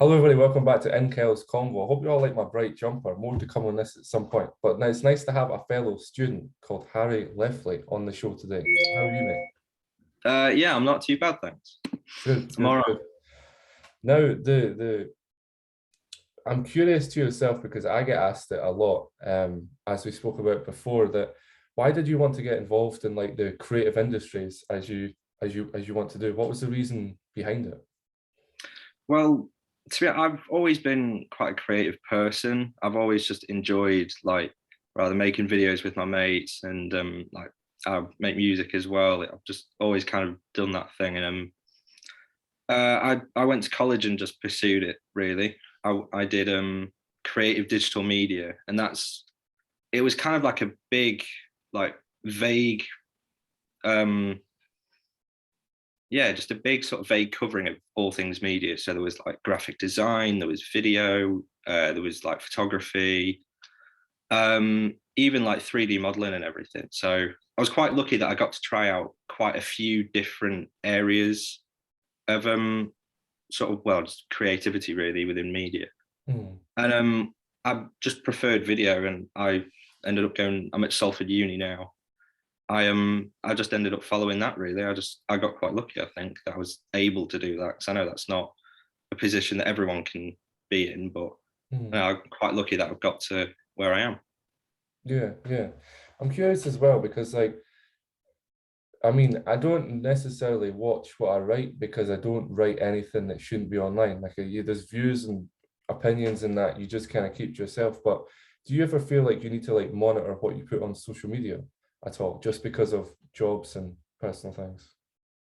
Hello, everybody. Welcome back to Inkylesconvo. I hope you all like my bright jumper. More to come on this at some point. But now it's nice to have a fellow student called Harry Lefley on the show today. How are you, mate? Yeah, I'm not too bad, thanks. Good, I'm all good, right. good. Now, I'm curious to yourself because I get asked it a lot, as we spoke about before, that why did you want to get involved in like the creative industries as you want to do? What was the reason behind it? Well, I've always been quite a creative person. I've always just enjoyed like rather making videos with my mates and like I make music as well. I've just always kind of done that thing, and I went to college and just pursued it really. I did creative digital media, and it was kind of like a big like vague um yeah, just a big sort of vague covering of all things media. So there was like graphic design, there was video, there was like photography, even like 3D modeling and everything. So I was quite lucky that I got to try out quite a few different areas of sort of just creativity really within media. Hmm. And I just preferred video, and I ended up going. I'm at Salford Uni now. I just ended up following that really. I got quite lucky, I think, that I was able to do that, because I know that's not a position that everyone can be in, but Hmm. I'm quite lucky that I've got to where I am. Yeah, yeah. I'm curious as well because like I mean, I don't necessarily watch what I write because I don't write anything that shouldn't be online. Like, there's views and opinions in that you just kind of keep to yourself. But do you ever feel like you need to like monitor what you put on social media at all, just because of jobs and personal things?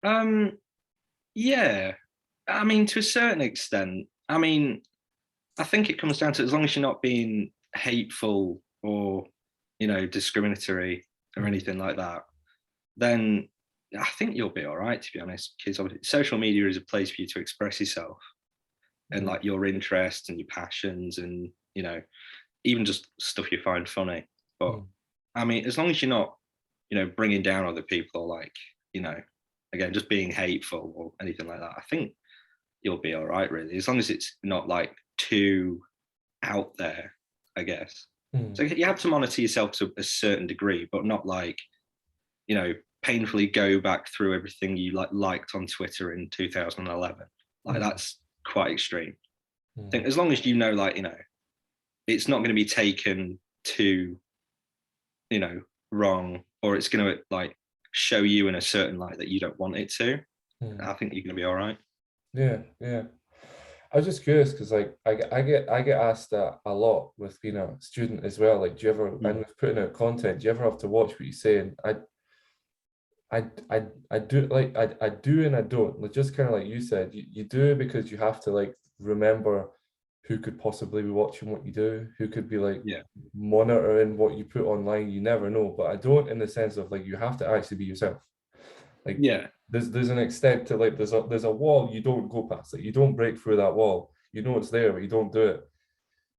Um, yeah, I mean, to a certain extent. I mean, I think it comes down to, as long as you're not being hateful or discriminatory or Mm, anything like that, then I think you'll be all right, to be honest. Because social media is a place for you to express yourself and mm, like your interests and your passions, and even just stuff you find funny. But mm, I mean, as long as you're not bringing down other people, or like you know again just being hateful or anything like that, I think you'll be all right really, as long as it's not like too out there, I guess. So mm, you have to monitor yourself to a certain degree, but not like painfully go back through everything you liked on Twitter in 2011. Like mm, that's quite extreme. I think mm. as long as like it's not going to be taken to wrong, or it's going to like show you in a certain light that you don't want it to, Mm. I think you're going to be all right. Yeah, yeah. I was just curious because like I get asked that a lot with being a student as well. Like, do you ever and Mm. with putting out content, do you ever have to watch what you say? And I do like I do and I don't. Like, just kind of like you said, you do because you have to like remember who could possibly be watching what you do, who could be like Yeah, monitoring what you put online. You never know. But I don't in the sense of like you have to actually be yourself. Like, yeah, there's an extent to like there's a wall you don't go past. Like, you don't break through that wall. You know it's there, but you don't do it.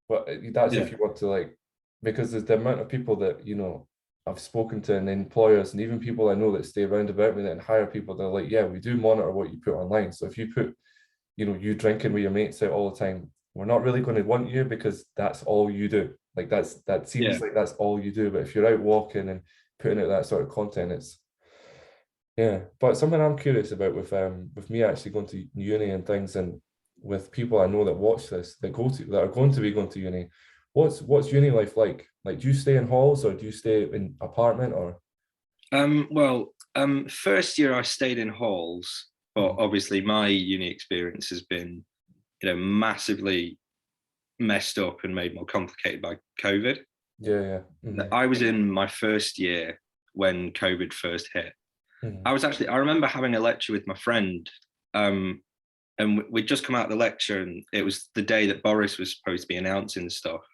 But that's yeah, if you want to like, because there's the amount of people that I've spoken to, and employers and even people I know that stay around about me that hire people. They're like, yeah, we do monitor what you put online. So if you put, you drinking with your mates out all the time, we're not really going to want you because that's all you do. Like, that seems yeah. like that's all you do. But if you're out walking and putting out that sort of content, it's yeah. But something I'm curious about with me actually going to uni and things, and with people I know that watch this, that are going to be going to uni, what's uni life like? Like, do you stay in halls or do you stay in apartment or? First year I stayed in halls, but Mm. obviously my uni experience has been, massively messed up and made more complicated by COVID. Yeah, yeah. Mm, I was in my first year when COVID first hit. mm, I remember having a lecture with my friend, um, and we'd just come out of the lecture, and it was the day that Boris was supposed to be announcing stuff.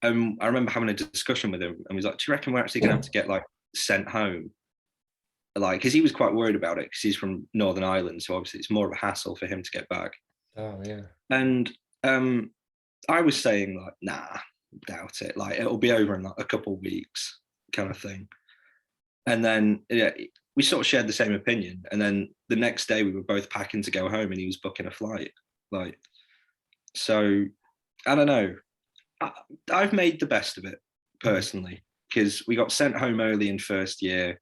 I remember having a discussion with him, and he was like, "Do you reckon we're actually going to have to get like sent home?" Like, because he was quite worried about it, because he's from Northern Ireland, so obviously it's more of a hassle for him to get back. oh yeah. And I was saying like, "Nah, doubt it. Like, it'll be over in like a couple of weeks, kind of thing." And then yeah, we sort of shared the same opinion. And then the next day we were both packing to go home, and he was booking a flight. Like, So I don't know. I, I've made the best of it personally, because we got sent home early in first year,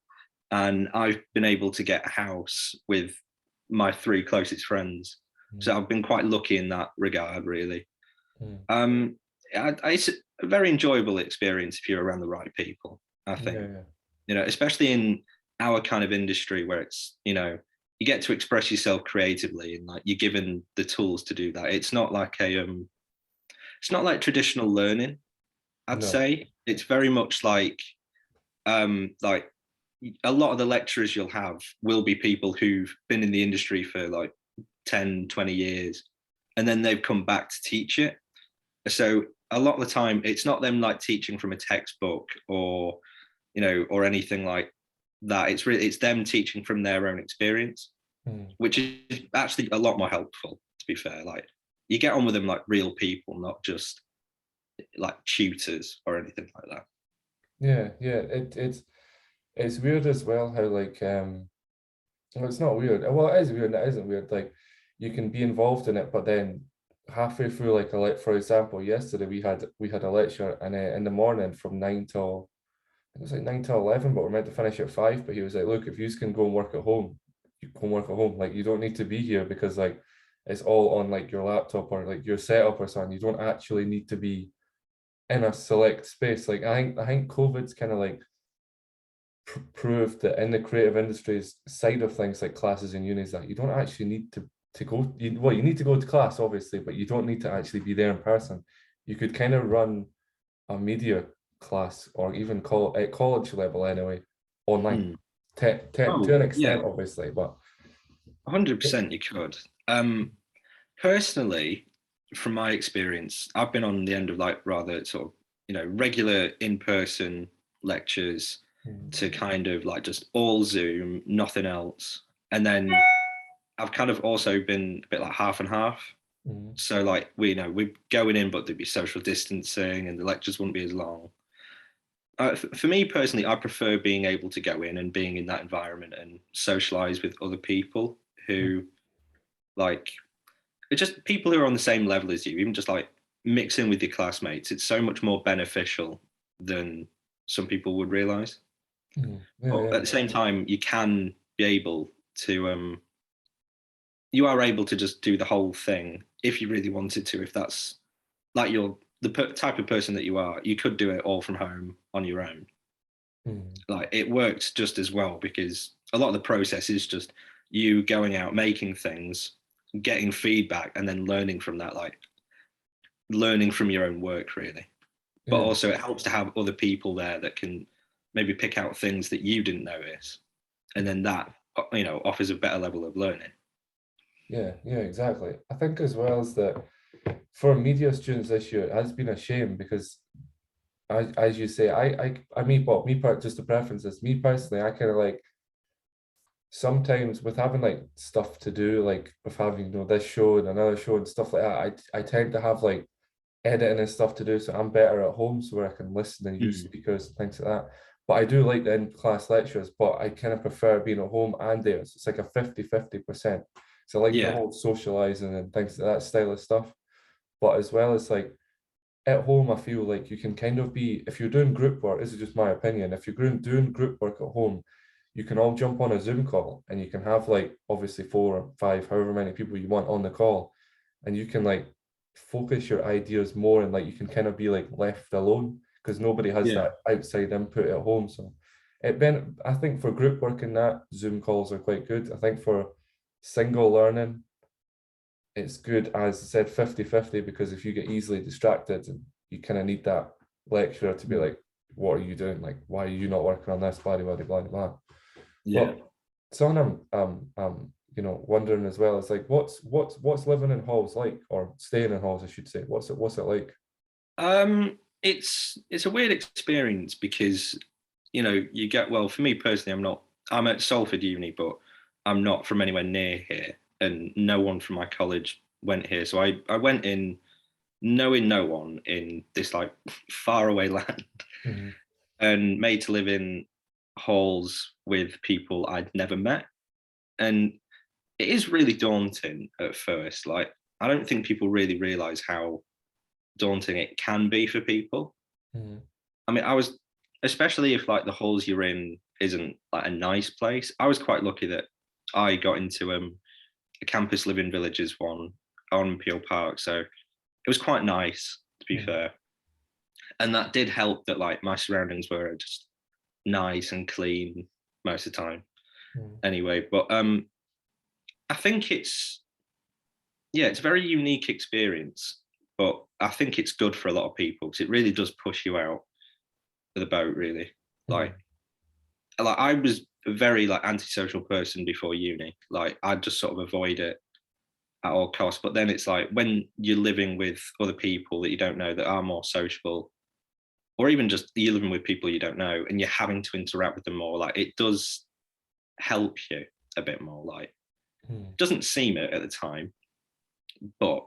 and I've been able to get a house with my three closest friends. Mm, So I've been quite lucky in that regard, really. mm. Um, it's a very enjoyable experience if you're around the right people, I Yeah, think. yeah, Especially in our kind of industry where it's, you get to express yourself creatively, and like you're given the tools to do that. It's not like traditional learning, I'd no, say. It's very much like a lot of the lecturers you'll have will be people who've been in the industry for like 10, 20 years, and then they've come back to teach it. So a lot of the time it's not them like teaching from a textbook, or anything like that. It's them teaching from their own experience, mm, which is actually a lot more helpful, to be fair. Like you get on with them like real people, not just like tutors or anything like that. yeah, yeah. It's weird as well how like well, it's not weird. Well, it is weird and it isn't weird. Like you can be involved in it, but then halfway through, like for example, yesterday we had a lecture, and in the morning from 9 till it was like 9 till 11, but we're meant to finish at 5. But he was like, "Look, if you can go and work at home, you go and work at home. Like you don't need to be here because like it's all on like your laptop or like your setup or something. You don't actually need to be in a select space." Like I think COVID's kind of like proved that in the creative industries side of things like classes and unis that you don't actually need to go well, you need to go to class obviously, but you don't need to actually be there in person. You could kind of run a media class or even at college level anyway online, Hmm. to Oh an yeah, extent obviously, but 100% you could. Personally, from my experience, I've been on the end of like rather sort of, regular in-person lectures to mm, kind of like just all Zoom, nothing else. And then I've kind of also been a bit like half and half. mm, So like we're going in, but there'd be social distancing and the lectures wouldn't be as long. For me personally, I prefer being able to go in and being in that environment and socialize with other people mm, who like it's just people who are on the same level as you, even just like mixing with your classmates. It's so much more beneficial than some people would realize. yeah, But yeah, at the same time, you are able to just do the whole thing if you really wanted to. If that's like you're the type of person that you are, you could do it all from home on your own. mm, Like it works just as well because a lot of the process is just you going out, making things, getting feedback, and then learning from that, like learning from your own work, really. But yeah, also, it helps to have other people there that can maybe pick out things that you didn't notice, and then that offers a better level of learning. yeah, yeah, exactly. I think as well as that for media students this year it has been a shame because as you say, just the preferences. Me personally, I kind of like sometimes with having like stuff to do, like with having this show and another show and stuff like that. I tend to have like editing and stuff to do, so I'm better at home, so where I can listen and use Mm. speakers and things like that. But I do like the in-class lectures, but I kind of prefer being at home and there. So it's like a 50-50%. So I like the Yeah, whole socializing and things like that style of stuff. But as well as like at home, I feel like you can kind of be, if you're doing group work, this is just my opinion, if you're doing group work at home, you can all jump on a Zoom call and you can have like obviously 4 or 5, however many people you want on the call, and you can like focus your ideas more and like you can kind of be like left alone because nobody has yeah, that outside input at home. So I think for group work and that, Zoom calls are quite good. I think for single learning, it's good, as I said, 50-50, because if you get easily distracted and you kind of need that lecturer to be mm, like, what are you doing? Like, why are you not working on this? Blah, blah, blah, blah, blah. yeah. But something wondering as well is like, what's living in halls like, or staying in halls, I should say. What's it like? It's a weird experience because you get, well, for me personally, I'm at Salford Uni, but I'm not from anywhere near here, and no one from my college went here. So I went in knowing no one in this like faraway land, Mhm. and made to live in halls with people I'd never met. And it is really daunting at first. Like I don't think people really realize how daunting it can be for people. Mm. I mean, especially if like the halls you're in isn't like a nice place. I was quite lucky that I got into a campus living villages one on Peel Park, so it was quite nice to be Mm. fair, and that did help that like my surroundings were just nice and clean most of the time. Mm. Anyway, but I think it's a very unique experience, but I think it's good for a lot of people because it really does push you out of the boat. Really, Mm. like I was a very like antisocial person before uni. Like I'd just sort of avoid it at all costs. But then it's like when you're living with other people that you don't know that are more sociable, or even just you're living with people you don't know and you're having to interact with them more, like it does help you a bit more. Like Mm. doesn't seem it at the time, but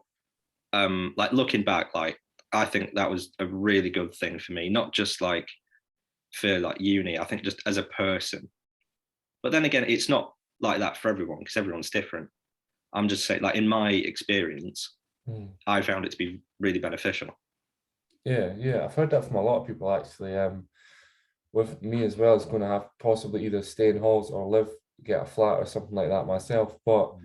like looking back, like I think that was a really good thing for me, not just like for like uni, I think just as a person. But then again, it's not like that for everyone because everyone's different. I'm just saying, like in my experience, Mm. I found it to be really beneficial. Yeah, yeah, I've heard that from a lot of people actually. With me as well, it's going to have possibly either stay in halls or get a flat or something like that myself. But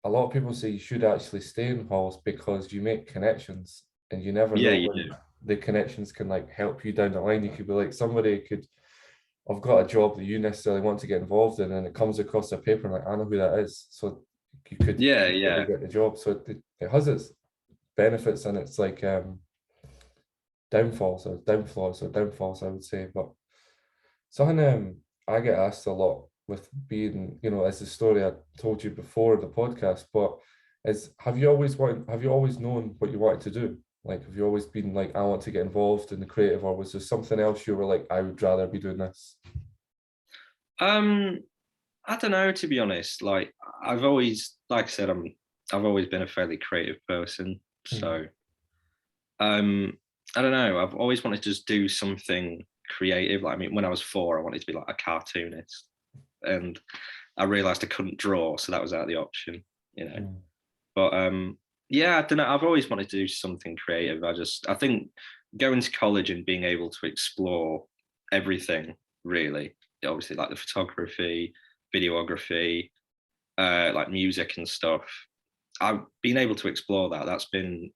a lot of people say you should actually stay in halls because you make connections and you never Yeah, know you when do. the connections can like help you down the line. You could be like somebody could, I've got a job that you necessarily want to get involved in, and it comes across a paper and like I know who that is, so you could Yeah, maybe yeah. get the job. So it has its benefits and it's like downfalls, I would say. But something I get asked a lot with being, as the story I told you before the podcast, but is have you always known what you wanted to do? Like have you always been like, I want to get involved in the creative, or was there something else you were like, I would rather be doing this? Um, I don't know, to be honest. Like I've always, like I said, I've always been a fairly creative person. Mm. So um, I don't know. I've always wanted to just do something creative. Like I mean, when I was 4, I wanted to be like a cartoonist, and I realized I couldn't draw, so that was out of the option. Mm. But yeah, I don't know. I've always wanted to do something creative. I think going to college and being able to explore everything really, obviously like the photography, videography, like music and stuff. I've been able to explore that. That's been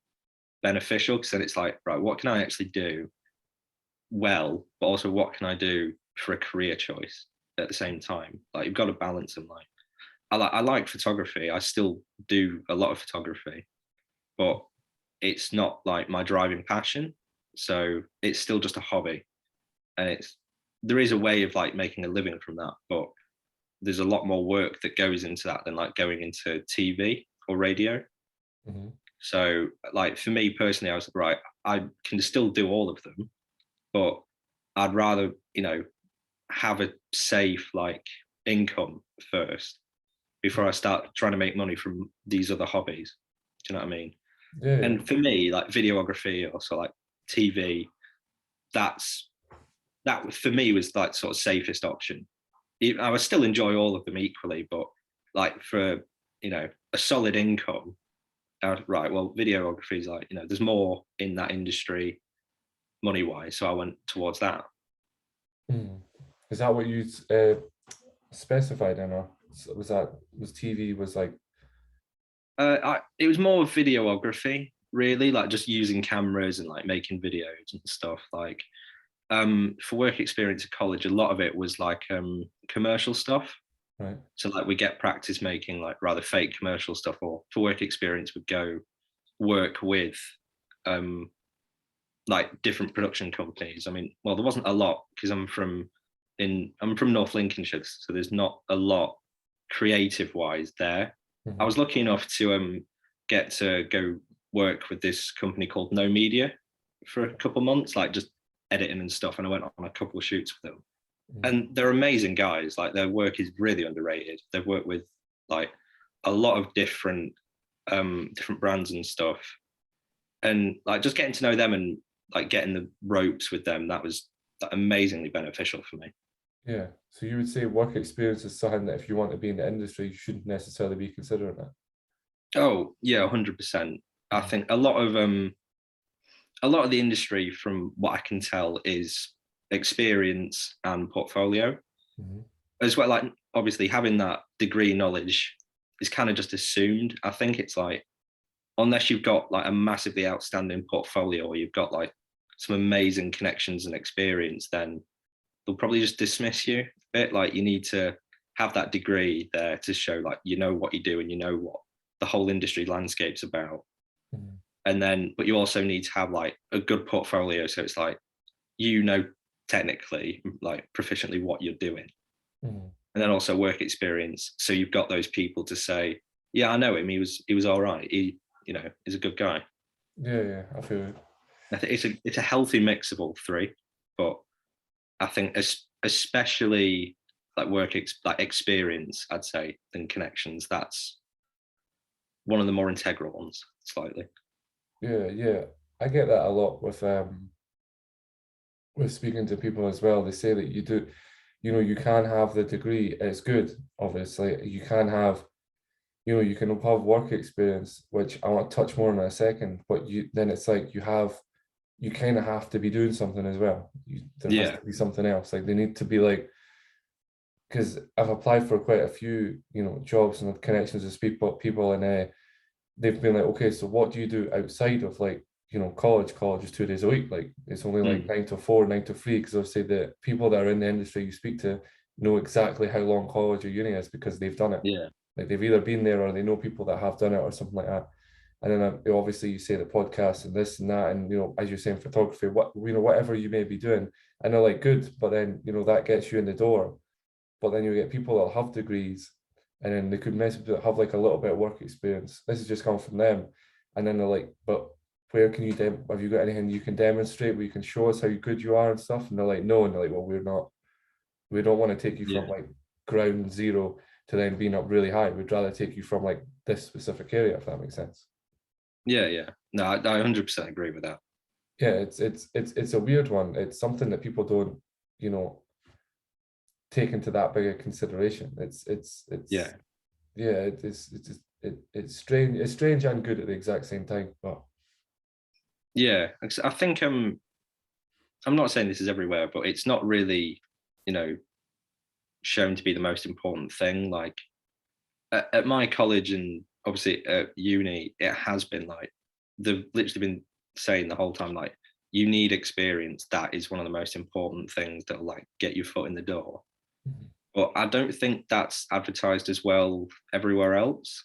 beneficial because then it's like, right, what can I actually do well, but also what can I do for a career choice at the same time? Like you've got to balance them. Like I like photography. I still do a lot of photography, but it's not like my driving passion. So it's still just a hobby. And there is a way of like making a living from that, but there's a lot more work that goes into that than like going into TV or radio. Mhm. So like for me personally, I was like, right, I can still do all of them, but I'd rather, have a safe like income first before I start trying to make money from these other hobbies. Do you know what I mean? Yeah, yeah. And for me, like videography, also like TV, that's that for me was like sort of safest option. I would still enjoy all of them equally, but like for a solid income, right? Well, videography is like there's more in that industry money wise, so I went towards that. Mm. Is that what you specified in, or was TV was like? It was more videography, really, like just using cameras and like making videos and stuff. Like for work experience at college, a lot of it was like commercial stuff. Right. So like we get practice making like rather fake commercial stuff, or for work experience would go work with um like different production companies. I mean, well, there wasn't a lot because I'm from North Lincolnshire, so there's not a lot creative wise there. I Mhm. was lucky enough to get to go work with this company called No Media for a couple of months, like just editing and stuff. And I went on a couple of shoots with them. Mm. And they're amazing guys. Like their work is really underrated. They've worked with like a lot of different brands and stuff. And like just getting to know them and like getting the ropes with them, that was amazingly beneficial for me. Yeah. So you would say work experience is something that if you want to be in the industry, you shouldn't necessarily be considering it. Oh yeah, 100%. I think a lot of the industry, from what I can tell, is experience and portfolio Mhm. as well. Like obviously having that degree knowledge is kind of just assumed. I think it's like, unless you've got like a massively outstanding portfolio or you've got like some amazing connections and experience, then they'll probably just dismiss you a bit. Like you need to have that degree there to show like you know what you do and you know what the whole industry landscape's about. Mhm. And then, but you also need to have like a good portfolio, so it's like, you know, technically like proficiently what you're doing, Mhm. and then also work experience, so you've got those people to say, yeah, I know him, he was all right, he, you know, is a good guy. Yeah, yeah, I feel it. I think it's a healthy mix of all three, but I think especially like like experience, I'd say, than connections, that's one of the more integral ones slightly. Yeah, yeah. I get that a lot with speaking to people as well. They say that you do, you know, you can have the degree, it's good, obviously. You can have, you know, you can have work experience, which I want to touch more on in a second, but you then it's like you kind of have to be doing something as well. There has Yeah. to be something else. Like they need to be like, because I've applied for quite a few, you know, jobs and connections with people, and they've been like, okay, so what do you do outside of like, you know, college? College is 2 days a week. Like it's only like Mm. 9 to 4, 9 to 3. Because obviously the people that are in the industry you speak to know exactly how long college or uni is because they've done it. Yeah. Like they've either been there or they know people that have done it or something like that. And then obviously you say the podcast and this and that, and you know, as you're saying, photography, what you know, whatever you may be doing, and they're like good, but then you know that gets you in the door. But then you get people that have degrees, and then they could have like a little bit of work experience. This is just coming from them, and then they're like, but where can you have you got anything you can demonstrate where you can show us how good you are and stuff? And they're like, no, and they're like, well, we don't want to take you from Yeah. like ground zero to then being up really high. We'd rather take you from like this specific area, if that makes sense. Yeah. Yeah. No, I 100% agree with that. Yeah, it's a weird one. It's something that people don't, you know, take into that big a consideration. It's Yeah. yeah, it's strange. It's strange and good at the exact same time. But Yeah. I think I'm not saying this is everywhere, but it's not really, you know, shown to be the most important thing. Like at my college and obviously at uni, it has been like they've literally been saying the whole time, like, you need experience. That is one of the most important things that'll like get your foot in the door. But I don't think that's advertised as well everywhere else.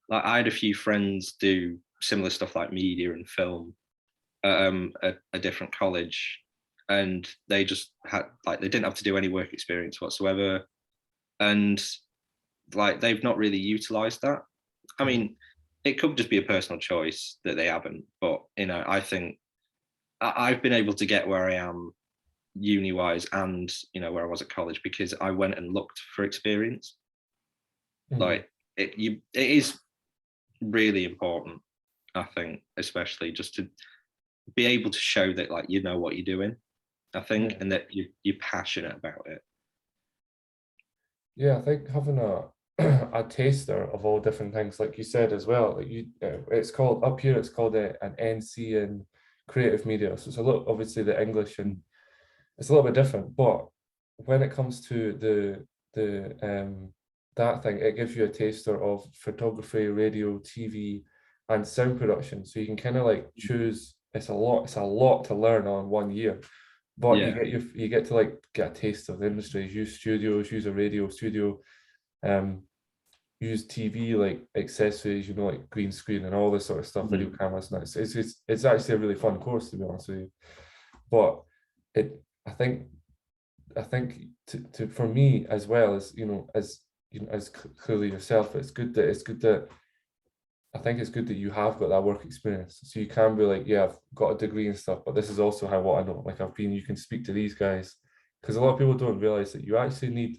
Like I had a few friends do similar stuff like media and film at a different college, and they just had like they didn't have to do any work experience whatsoever, and like they've not really utilized that. I Mhm. mean, it could just be a personal choice that they haven't, but you know, I think I've been able to get where I am uni wise and you know where I was at college because I went and looked for experience. Mhm. Like it is really important, I think, especially just to be able to show that like you know what you're doing, I think, Yeah, and that you're passionate about it. yeah. I think having a a taster of all different things, like you said as well, like it's called up here. It's called an NC in creative media. So it's a little obviously the English and it's a little bit different, but when it comes to the that thing, it gives you a taster of photography, radio, TV, and sound production. So you can kind of like choose. It's a lot to learn on 1 year, but Yeah. you get to like get a taste of the industry. Use studios, use a radio studio, um, use TV like accessories, you know, like green screen and all this sort of stuff, video Mhm. cameras. And it's actually a really fun course to be honest with you. But it, I think to for me as well as you know as you know as clearly yourself, it's good that I think it's good that you have got that work experience, so you can be like, yeah, I've got a degree and stuff, but this is also how what I know. Like I've been, you can speak to these guys because a lot of people don't realize that you actually need,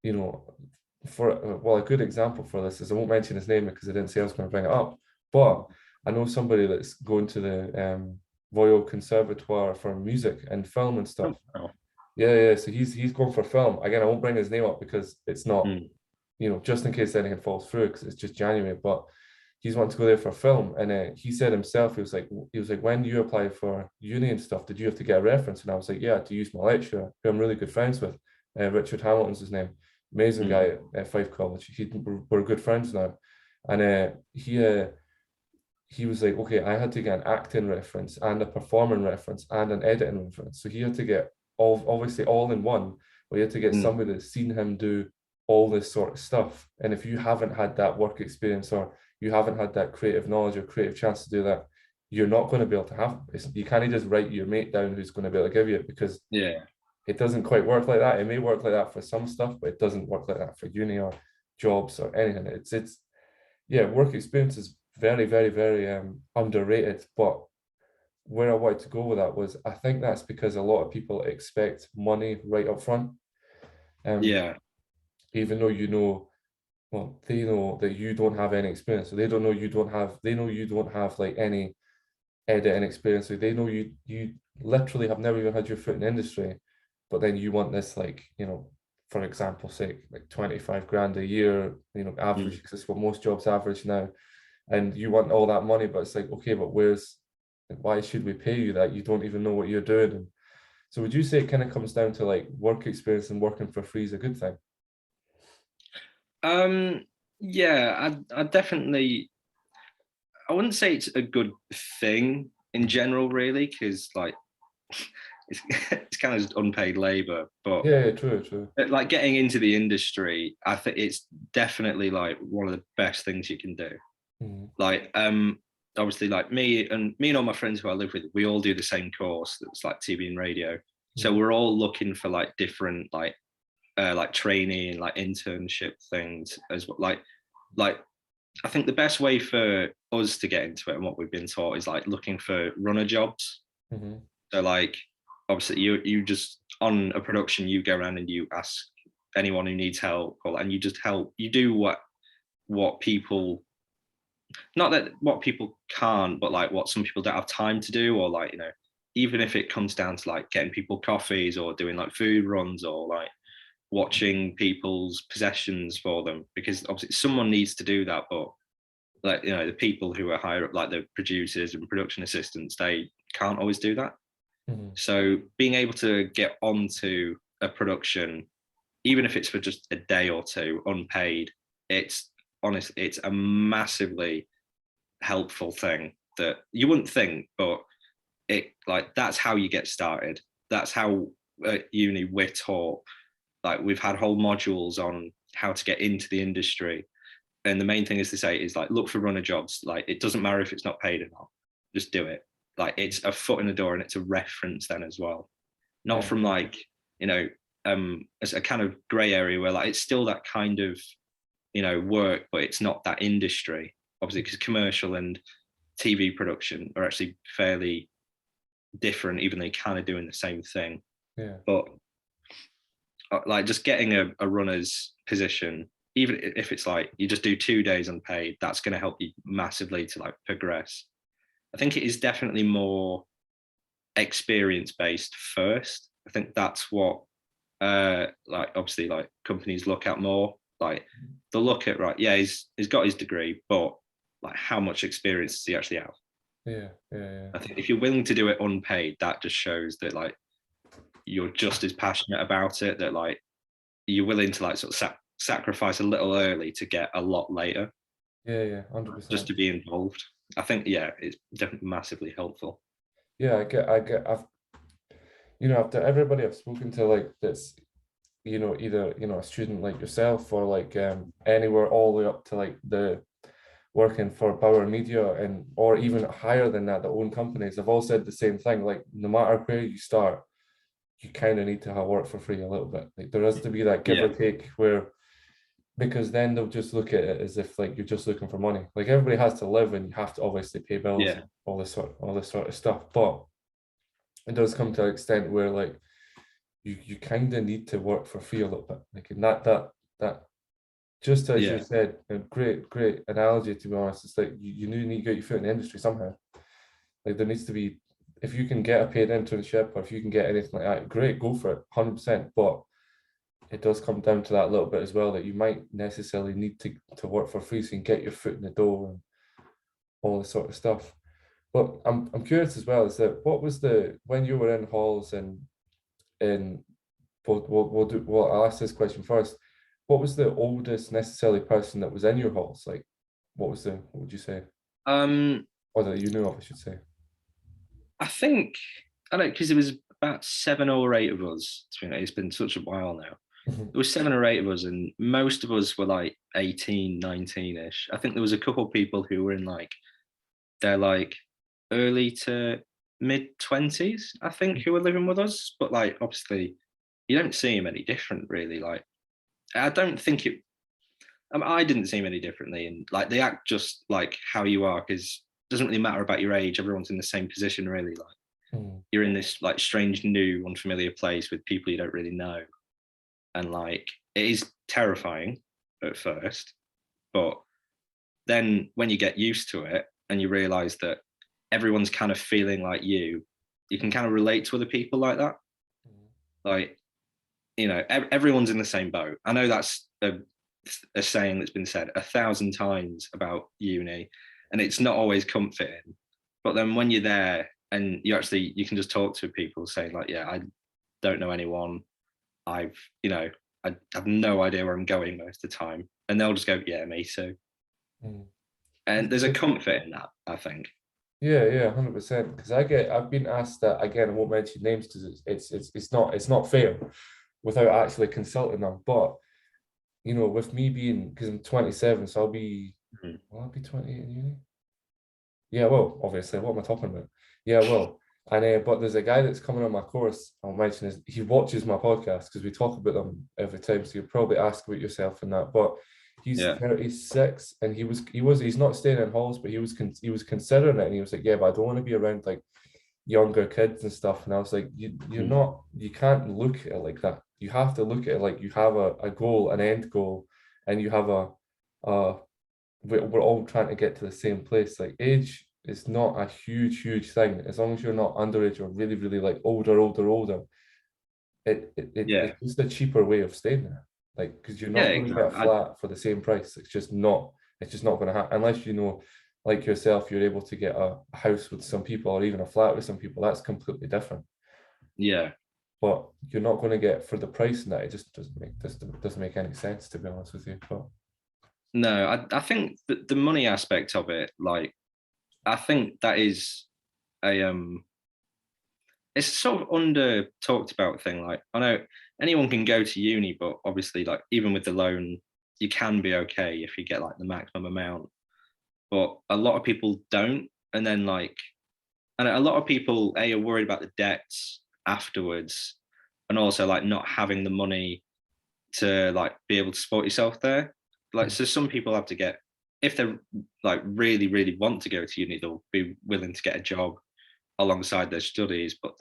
you know, for well, a good example for this is I won't mention his name because I didn't say I was going to bring it up, but I know somebody that's going to the Royal Conservatoire for music and film and Oh, stuff. wow. Yeah, yeah. So he's going for film. Again, I won't bring his name up because it's not Mm. just in case anything falls through, because it's just January. But he's wanting to go there for film, and he said himself, he was like, when you apply for uni and stuff, did you have to get a reference? And I was like, yeah, to use my lecturer, who I'm really good friends with, Richard Hamilton's his name, amazing guy at Fife College. We're good friends now, and he was like, okay, I had to get an acting reference and a performing reference and an editing reference. So he had to get obviously all in one, but he had to get Mm. somebody that's seen him do all this sort of stuff. And if you haven't had that work experience, or you haven't had that creative knowledge or creative chance to do that, you're not going to be able to have it. You can't just write your mate down who's going to be able to give you it, because Yeah. it doesn't quite work like that. It may work like that for some stuff, but it doesn't work like that for uni or jobs or anything. It's yeah, work experience is very, very, very underrated. But where I wanted to go with that was, I think that's because a lot of people expect money right up front. Yeah. Even though well, they know that you don't have any experience, so they know you don't have like any editing experience, so they know you literally have never even had your foot in the industry, but then you want this, like, for example, say like 25 grand a year, average, Mm. because it's what most jobs average now, and you want all that money, but it's like, okay, but why should we pay you that? You don't even know what you're doing. And so would you say it kind of comes down to like work experience, and working for free is a good thing? Um, yeah, I definitely, I wouldn't say it's a good thing in general, really, because like it's it's kind of just unpaid labor. But Yeah, yeah, true, true. like getting into the industry, I think it's definitely like one of the best things you can do. Mhm. Like obviously like me and all my friends who I live with, we all do the same course that's like TV and radio. So Mhm. we're all looking for like different like training, like internship things as well. Like I think the best way for us to get into it, and what we've been taught, is like looking for runner jobs. Mhm. So like obviously you just on a production, you go around and you ask anyone who needs help, and you just help. You do what people, not that what people can't, but like what some people don't have time to do, or like, even if it comes down to like getting people coffees, or doing like food runs, or like watching people's possessions for them, because obviously someone needs to do that. But like, the people who are higher up, like the producers and production assistants, they can't always do that. Mhm. So being able to get onto a production, even if it's for just a day or two unpaid, it's honestly, it's a massively helpful thing that you wouldn't think, but it, like, that's how you get started. That's how at uni we're taught. Like, we've had whole modules on how to get into the industry, and the main thing is to say is like, look for runner jobs. Like, it doesn't matter if it's not paid or not, just do it. Like, it's a foot in the door, and it's a reference then as well, not Yeah. from like, you know as a kind of gray area where like it's still that kind of work, but it's not that industry, obviously, because commercial and TV production are actually fairly different, even though they kind of doing the same thing. Yeah. But like, just getting a runner's position, even if it's like you just do 2 days unpaid, that's going to help you massively to like progress. I think it is definitely more experience based first. I think that's what like obviously like companies look at more. Like, they'll look at, right, yeah, he's got his degree, but like, how much experience does he actually have? Yeah. Yeah. I think if you're willing to do it unpaid, that just shows that like you're just as passionate about it, that like you're willing to like sort of sacrifice a little early to get a lot later, Yeah. Yeah. just 100%. to be involved. I think, yeah, it's definitely massively helpful. Yeah, after everybody I've spoken to, like, that's, either, a student like yourself, or like anywhere all the way up to like the working for Bauer Media, and or even higher than that, that own companies, have all said the same thing. Like, no matter where you start, you kind of need to have work for free a little bit. Like, there has to be that give Yeah, or take, where, because then they'll just look at it as if like you're just looking for money. Like, everybody has to live, and you have to obviously pay bills yeah, and all this sort of stuff. But it does come to an extent where, like, you kind of need to work for free a little bit. Like, and that just as you yeah, said, a great analogy, to be honest. It's like you need to get your foot in the industry somehow. Like, there needs to be, if you can get a paid internship, or if you can get anything like that, great, go for it, 100%. But it does come down to that little bit as well, that you might necessarily need to work for free so you can get your foot in the door and all this sort of stuff. But I'm curious as well, is that what was the when you were in halls and in I'll ask this question first. What was the oldest necessarily person that was in your halls? Like what would you say? Um, Or that you knew of, I should say. I think I don't because it was about 7 or 8 of us. It's been such a while now. There was 7 or 8 of us, and most of us were like 18, 19-ish. I think there was a couple of people who were in like they're like early to mid 20s, I think, who were living with us. But like obviously you don't see them any different really. Like I don't think it I didn't see them any differently, and like they act just like how you are because it doesn't really matter about your age. Everyone's in the same position really. Like Mm, you're in this like strange, new, unfamiliar place with people you don't really know, and like it is terrifying at first, but then when you get used to it and you realize that everyone's kind of feeling like you can kind of relate to other people like that. mm, Like everyone's in the same boat. I know that's a saying that's been said 1,000 times about uni, and it's not always comforting. But then when you're there and you can just talk to people saying like, yeah, I don't know anyone. I've I have no idea where I'm going most of the time, and they'll just go, yeah, me too. mm. And there's a comfort in that, I think. Yeah, yeah, 100%. Because I've been asked that again. I won't mention names because it's not fair without actually consulting them. But with me being because I'm 27, so Mhm. will I be 28 in uni? Yeah, well, obviously, what am I talking about? Yeah, well, and but there's a guy that's coming on my course. I'll mention is he watches my podcast because we talk about them every time. So you'll probably ask about yourself and that. But he's Yeah, 36 and he's not staying in halls, but he was considering it and he was like, yeah, but I don't want to be around like younger kids and stuff. And I was like, Mhm. you can't look at it like that. You have to look at it like you have a goal, an end goal, and you have a we're all trying to get to the same place. Like age is not a huge thing. As long as you're not underage or really, really like older, yeah, it's just a cheaper way of staying there. Like, because you're yeah. not going to get a Exactly. flat for the same price. It's just not going to happen unless like yourself, you're able to get a house with some people or even a flat with some people. That's completely different. Yeah. But you're not going to get for the price and that. It just doesn't make any sense to be honest with you. But No, I think that the money aspect of it, like, I think that is a it's a sort of under talked about thing. Like, I know anyone can go to uni, but obviously, like, even with the loan, you can be okay if you get like the maximum amount. But a lot of people don't, and then like, and a lot of people are worried about the debts afterwards, and also like not having the money to like be able to support yourself there. Like, so some people have to get if they like really want to go to uni, they'll be willing to get a job alongside their studies. But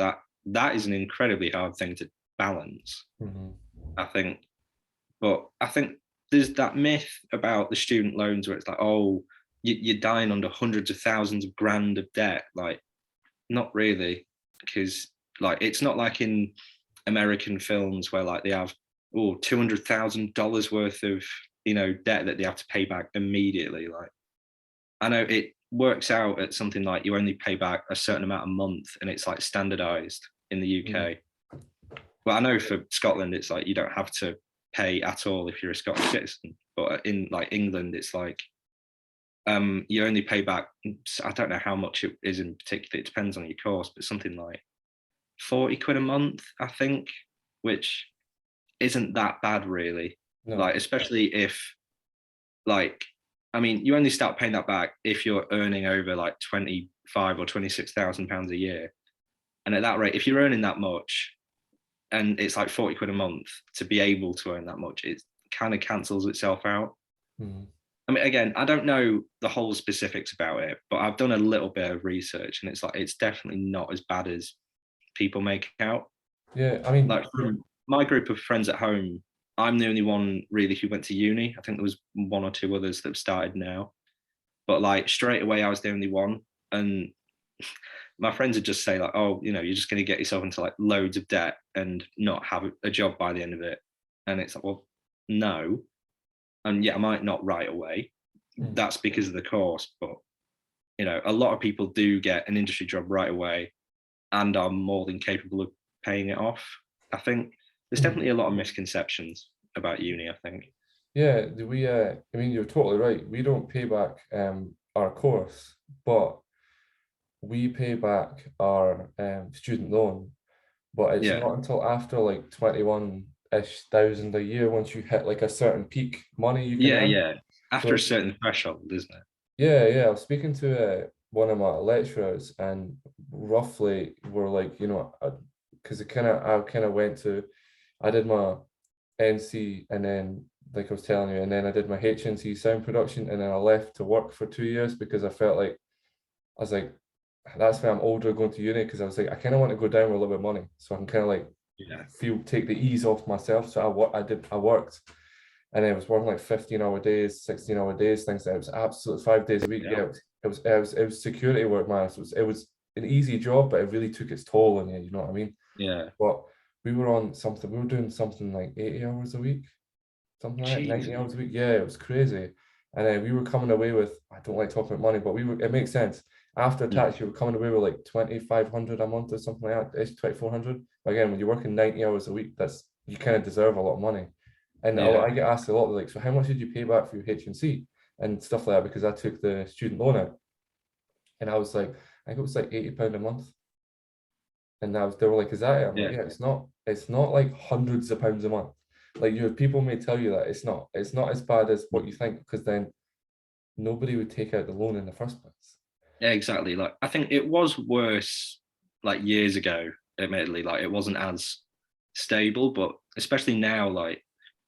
that is an incredibly hard thing to balance, mhm. I think. But I think there's that myth about the student loans where it's like, oh, you're dying under hundreds of thousands of grand of debt. Like, not really, because like it's not like in American films where like they have $200,000 worth of debt that they have to pay back immediately. Like I know it works out at something like you only pay back a certain amount a month, and it's like standardized in the Mm, UK. Well, I know for Scotland it's like you don't have to pay at all if you're a Scottish citizen, but in like England it's like you only pay back. I don't know how much it is in particular. It depends on your course, but something like 40 quid a month, I think, which isn't that bad really. no. Like, especially if like I mean, you only start paying that back if you're earning over like 25 or 26,000 pounds a year. And at that rate, if you're earning that much and it's like 40 quid a month to be able to earn that much, it kind of cancels itself out. Mm. I mean, again, I don't know the whole specifics about it, but I've done a little bit of research and it's like it's definitely not as bad as people make out. Yeah, I mean, Like from my group of friends at home, I'm the only one really who went to uni. I think there was one or two others that have started now, but like straight away I was the only one. And my friends would just say like, oh, you're just going to get yourself into like loads of debt and not have a job by the end of it. And it's like, well, no. And yeah, I might not right away. Mm. That's because of the course. But, a lot of people do get an industry job right away and are more than capable of paying it off. I think there's Mm. definitely a lot of misconceptions about uni, I think. Yeah, I mean, you're totally right. We don't pay back our course, but we pay back our student loan. But it's Yeah. not until after like 21-ish thousand a year, once you hit like a certain peak money you can Yeah, earn. yeah. After a So certain threshold, isn't it? yeah, I was speaking to one of my lecturers, and roughly we're like, because I kind of went to, I did my NC, and then like I was telling you, and then I did my HNC sound production, and then I left to work for 2 years because I felt like I was like, that's why I'm older going to uni, because I was like, I kind of want to go down with a little bit of money so I can kind of like Yeah. take the ease off myself. So I worked, and I was working like 15-hour days, 16-hour days, things like that. It was absolutely 5 days a week. Yeah. Yeah, it was security work, man. So it was an easy job, but it really took its toll on you, you know what I mean? Yeah. But we were doing something like 80 hours a week, something like that, 90 Jesus. hours a week. Yeah, it was crazy. And then we were coming away with, I don't like talking about money, but it makes sense. After Mm. tax, you were coming away with like 2,500 a month or something like that. It's 2,400. But again, when you're working 90 hours a week, you kind of deserve a lot of money. And Yeah. I get asked a lot, like, so how much did you pay back for your HNC and stuff like that? Because I took the student loan out. And I was like, I think it was like £80 a month. And they were like, is that it? I'm like, Yeah. yeah, it's not like hundreds of pounds a month. Like people may tell you that it's not as bad as what you think, because then nobody would take out the loan in the first place. Yeah, exactly. Like I think it was worse like years ago, admittedly, like it wasn't as stable, but especially now, like,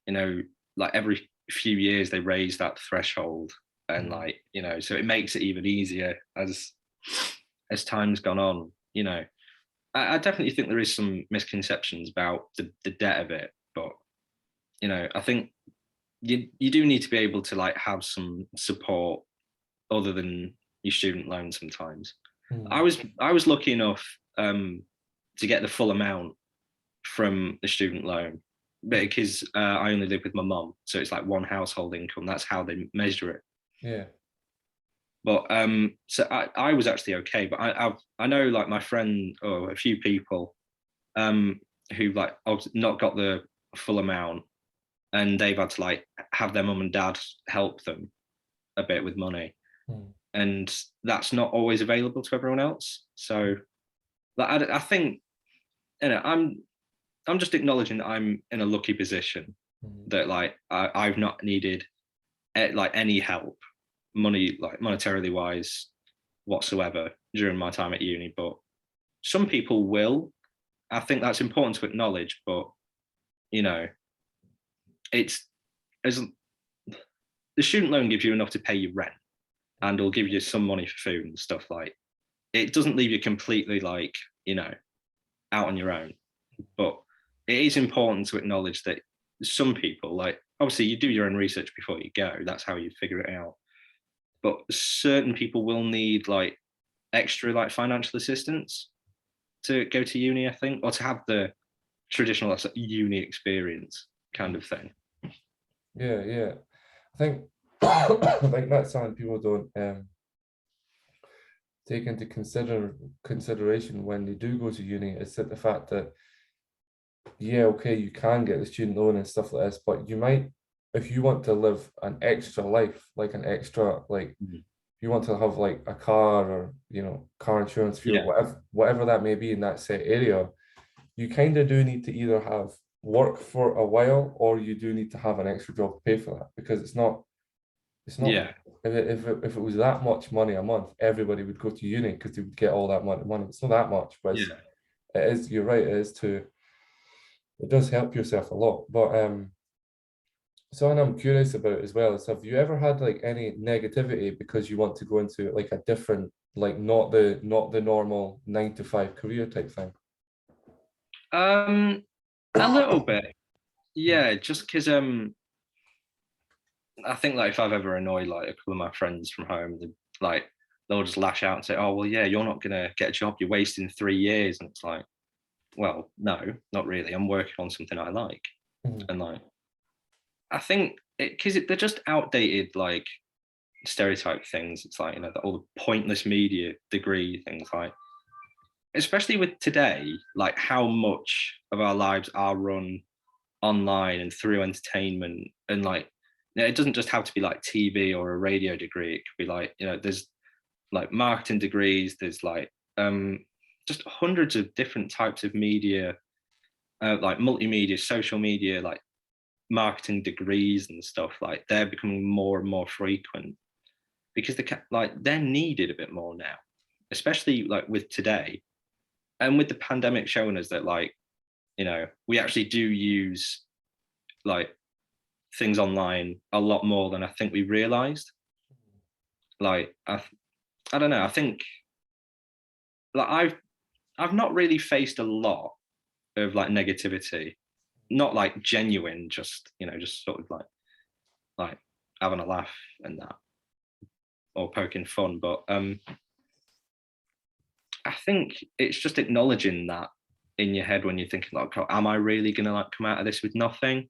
you know, like every few years they raise that threshold and Mm. like, so it makes it even easier as time's gone on, I definitely think there is some misconceptions about the debt of it, but I think you do need to be able to like have some support other than your student loan sometimes. I Mm. was I was lucky enough to get the full amount from the student loan because I only live with my mum, so it's like one household income. That's how they measure it. Yeah. But so I was actually okay. But I know like my friend or a few people who like not got the full amount, and they've had to like have their mum and dad help them a bit with money, Mm. and that's not always available to everyone else. So like I think I'm just acknowledging that I'm in a lucky position Mm. that like I've not needed like any help, money like monetarily wise whatsoever during my time at uni. But some people will. I think that's important to acknowledge. But you know, it's as the student loan gives you enough to pay your rent and it'll give you some money for food and stuff like. It doesn't leave you completely like out on your own. But it is important to acknowledge that some people, like obviously you do your own research before you go, that's how you figure it out. But certain people will need like extra like financial assistance to go to uni, I think, or to have the traditional uni experience kind of thing. Yeah. I think I think that's something people don't take into consideration when they do go to uni, is that the fact that, yeah, okay, you can get the student loan and stuff like this, but you might, if you want to live an extra life, like an extra, like Mhm. you want to have like a car, or car insurance, fuel, Yeah, whatever that may be in that set area, you kind of do need to either have work for a while, or you do need to have an extra job to pay for that, because it's not yeah, if it was that much money a month, everybody would go to uni because they would get all that money. It's not that much, but yeah. it is, you're right, it does help yourself a lot. But something I'm curious about as well is, have you ever had like any negativity because you want to go into like a different, like not the normal 9 to 5 career type thing? Um, a little bit, yeah. Just because I think like if I've ever annoyed like a couple of my friends from home, like they'll just lash out and say, "Oh well, yeah, you're not gonna get a job. You're wasting 3 years." And it's like, well, no, not really. I'm working on something I like, Mhm. and like I think because they're just outdated, like stereotype things. It's like, you know, all the pointless media degree things, like especially with today, like how much of our lives are run online and through entertainment, and like, you know, it doesn't just have to be like TV or a radio degree. It could be like, you know, there's like marketing degrees, there's like just hundreds of different types of media, like multimedia, social media, like marketing degrees and stuff. Like they're becoming more and more frequent because they're needed a bit more now, especially like with today and with the pandemic showing us that, like, you know, we actually do use like things online a lot more than I think we realized. Like I don't know, I think like I've not really faced a lot of like negativity, not like genuine, just, you know, just sort of like having a laugh and that, or poking fun. But I think it's just acknowledging that in your head when you're thinking like, oh, am I really gonna like come out of this with nothing?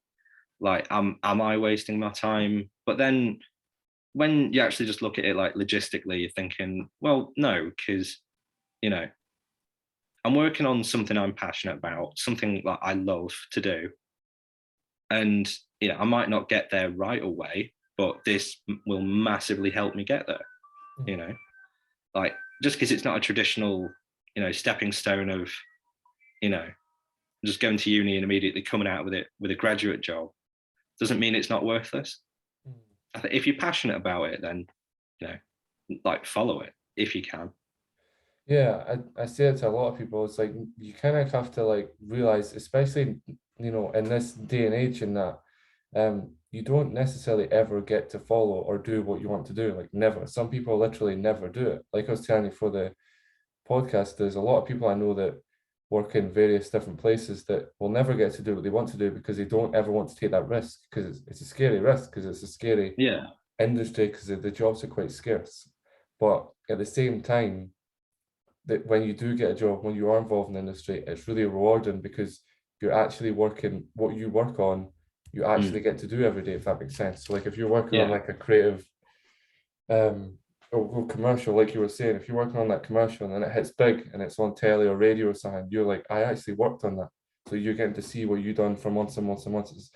Like, am I wasting my time? But then when you actually just look at it like logistically, you're thinking, well, no, because, you know, I'm working on something I'm passionate about, something that I love to do. And, you know, I might not get there right away, but this will massively help me get there, you know, like just because it's not a traditional, you know, stepping stone of, you know, just going to uni and immediately coming out with it with a graduate job doesn't mean it's not worthless. I think if you're passionate about it, then, you know, like follow it if you can. Yeah, I say it to a lot of people. It's like you kind of have to like realize, especially, you know, in this day and age, and that you don't necessarily ever get to follow or do what you want to do. Like never. Some people literally never do it. Like I was telling you for the podcast, there's a lot of people I know that work in various different places that will never get to do what they want to do because they don't ever want to take that risk because it's a scary risk, because it's a scary Yeah. industry, because the jobs are quite scarce. But at the same time, that when you do get a job, when you are involved in the industry, it's really rewarding because you're actually working what you work on, you actually get to do every day, if that makes sense. So like if you're working on Yeah. like a creative or commercial, like you were saying, if you're working on that commercial and then it hits big and it's on telly or radio or something, you're like, I actually worked on that. So you're getting to see what you've done for months and months and months.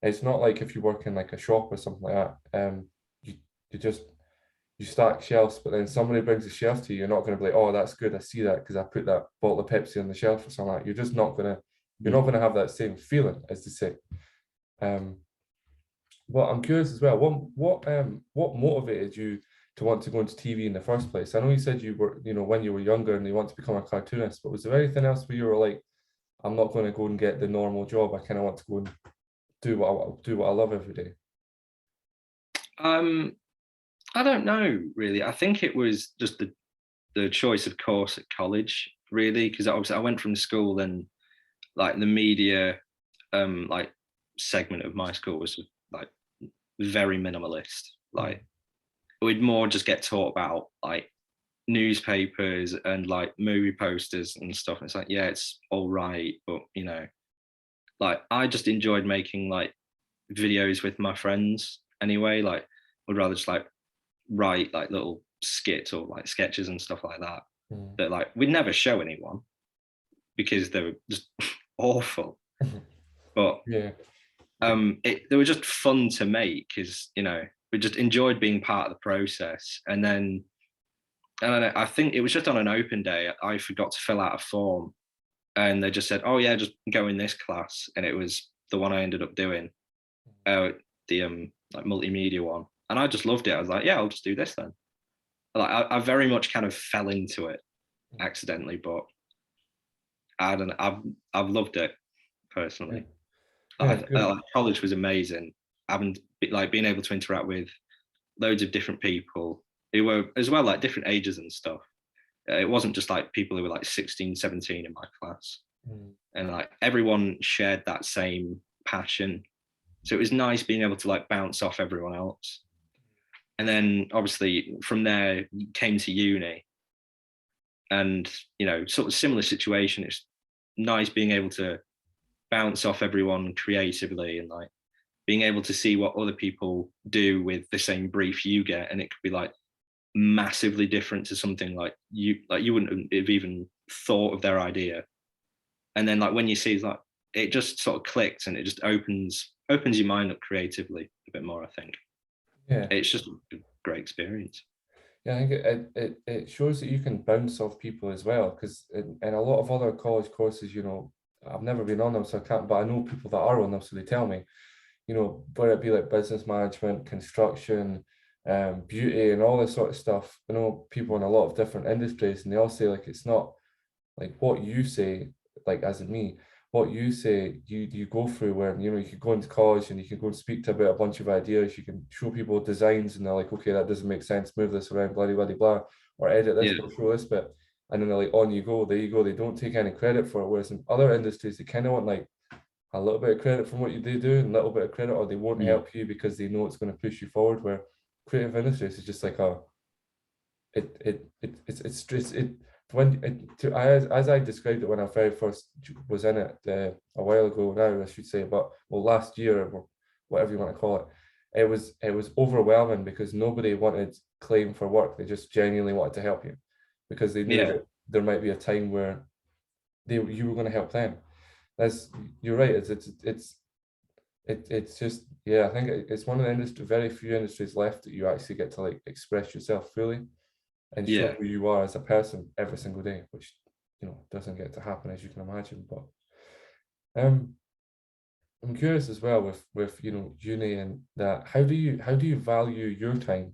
It's not like if you work in like a shop or something like that. You you just you stack shelves, but then somebody brings a shelf to you, you're not going to be like, oh, that's good, I see that because I put that bottle of Pepsi on the shelf or something like that. You're just not gonna, you're not gonna have that same feeling, as they say. Um, well, I'm curious as well. What motivated you to want to go into TV in the first place? I know you said you were, you know, when you were younger and you want to become a cartoonist, but was there anything else where you were like, I'm not going to go and get the normal job. I kind of want to go and do what I love every day. Um, I don't know really. I think it was just the choice of course at college, really, because obviously I went from school and like the media like segment of my school was like very minimalist. Mm, Like we'd more just get taught about like newspapers and like movie posters and stuff. And it's like, yeah, it's all right, but you know, like I just enjoyed making like videos with my friends anyway. Like would rather just like write like little skits or like sketches and stuff like that mm. that like we'd never show anyone because they were just awful. But Yeah. they were just fun to make because, you know, we just enjoyed being part of the process. And then I don't know, I think it was just on an open day I forgot to fill out a form, and they just said, oh yeah, just go in this class, and it was the one I ended up doing, the like multimedia one, and I just loved it. I was like, yeah, I'll just do this then. Like I very much kind of fell into it accidentally, but I don't know, I've loved it Yeah. personally. Yeah. Good. Like, college was amazing. Having like being able to interact with loads of different people who were as well like different ages and stuff. It wasn't just like people who were like 16, 17 in my class, Mm, and like everyone shared that same passion. So it was nice being able to like bounce off everyone else. And then obviously from there came to uni, and you know, sort of similar situation. It's nice being able to bounce off everyone creatively and like being able to see what other people do with the same brief you get, and it could be like massively different to something like you wouldn't have even thought of their idea. And then like when you see like it just sort of clicks, and it just opens your mind up creatively a bit more, I think. Yeah. It's just a great experience. Yeah, I think it shows that you can bounce off people as well, because in a lot of other college courses, I've never been on them, so I can't, but I know people that are on them, so they tell me, whether it be like business management, construction, beauty, and all this sort of stuff. I know people in a lot of different industries, and they all say like it's not like what you say, like as in me, what you say, you go through where you can go into college and you can go and speak to about a bunch of ideas. You can show people designs, and they're like, okay, that doesn't make sense. Move this around, blah blah blah blah, or edit this, Yeah, but show this bit, and then they're like, on you go, there you go. They don't take any credit for it. Whereas in other industries, they kind of want like a little bit of credit from what they do and a little bit of credit, or they won't mm, help you because they know it's going to push you forward. Where creative industries is just like a it's just it when it, to as I described it when I very first was in it a while ago now, I should say, but well, last year or whatever you want to call it, it was overwhelming because nobody wanted claim for work. They just genuinely wanted to help you because they knew yeah, that there might be a time where you were going to help them. That's You're right. It's just, yeah, I think it's one of the very few industries left that you actually get to like express yourself fully and show yeah. who you are as a person every single day, which doesn't get to happen, as you can imagine. But um I'm curious as well with uni and that, how do you value your time?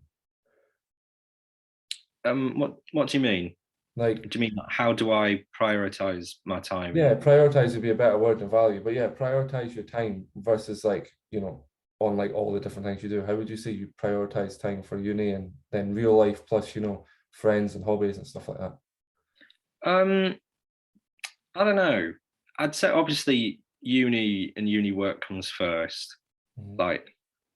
What do you mean? Like, Do you mean like, how do I prioritize my time? yeah, And prioritize would be a better word than value, but yeah, prioritize your time versus like, on like all the different things you do. How would you say you prioritize time for uni and then real life plus, friends and hobbies and stuff like that? um, I don't know. I'd say obviously uni and uni work comes first. Mhm. Like,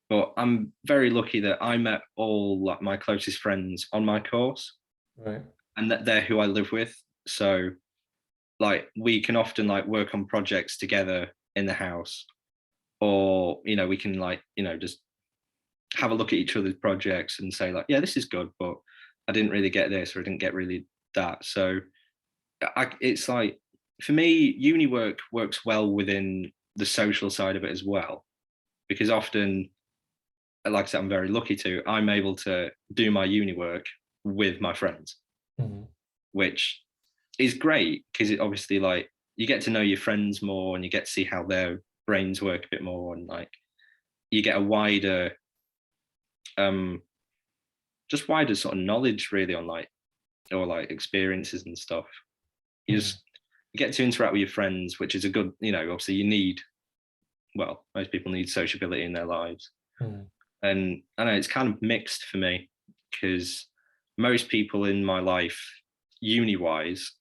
but I'm very lucky that I met all like my closest friends on my course, Right. and that they're who I live with. So like we can often like work on projects together in the house, or we can like just have a look at each other's projects and say like, yeah, this is good, but I didn't really get this, or I didn't get really that. So it's like for me, uni work works well within the social side of it as well, because often, like I said, I'm very lucky I'm able to do my uni work with my friends, Mhm. which is great because it obviously like you get to know your friends more, and you get to see how their brains work a bit more, and like you get a wider um just wider sort of knowledge really on like or like experiences and stuff. You Mhm. just you get to interact with your friends, which is a good, obviously you need, well, most people need sociability in their lives. Mhm. And I know it's kind of mixed for me because most people in my life, uni wise,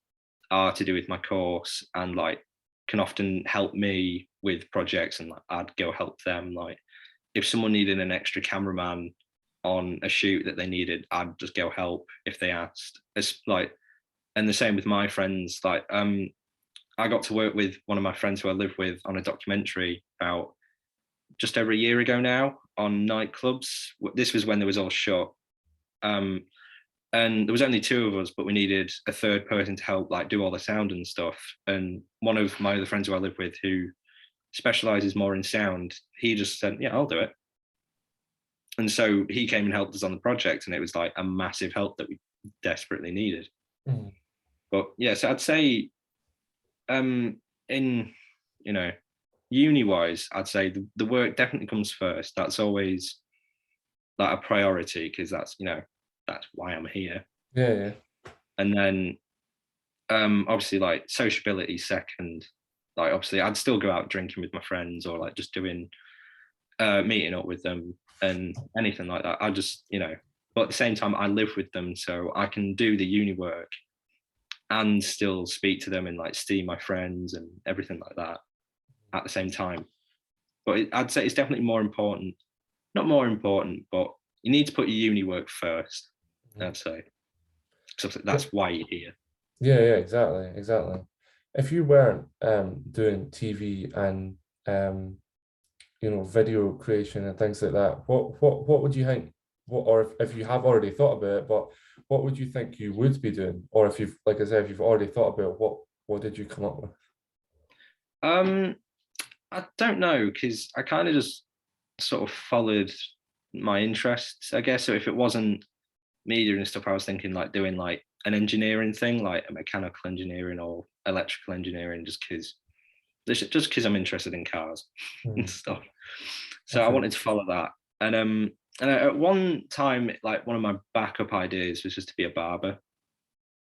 are to do with my course and like can often help me with projects, and like I'd go help them. Like if someone needed an extra cameraman on a shoot that they needed, I'd just go help if they asked. It's like, and the same with my friends. Like I got to work with one of my friends who I live with on a documentary about just over a year ago now on nightclubs. This was when there was all shut. Um, and there was only two of us, but we needed a third person to help like do all the sound and stuff. And one of my other friends who I live with, who specializes more in sound, he just said, "Yeah, I'll do it." And so he came and helped us on the project, and it was like a massive help that we desperately needed. Mhm. But yeah, so I'd say in you know uni wise, I'd say the work definitely comes first. That's always like a priority because that's why I'm here. Yeah, yeah. And then obviously like sociability second. Like obviously I'd still go out drinking with my friends, or like just doing meeting up with them and anything like that. I just but at the same time I live with them, so I can do the uni work and still speak to them and like see my friends and everything like that at the same time. But I'd say it's definitely more important, not more important, but you need to put your uni work first, Mhm. I'd say. So Yeah, that's why you're here. yeah, yeah, exactly, exactly. If you weren't doing TV and um video creation and things like that, what would you think? What, or if you have already thought about it, but what would you think you would be doing? Or if you've, like I said, if you've already thought about it, what did you come up with? Um, I don't know, because I kind of just sort of followed my interests, I guess. So if it wasn't media and stuff, I was thinking like doing like an engineering thing, like a mechanical engineering or electrical engineering, just because I'm interested in cars and Hmm, stuff. So I okay. wanted to follow that. And at one time, like one of my backup ideas was just to be a barber,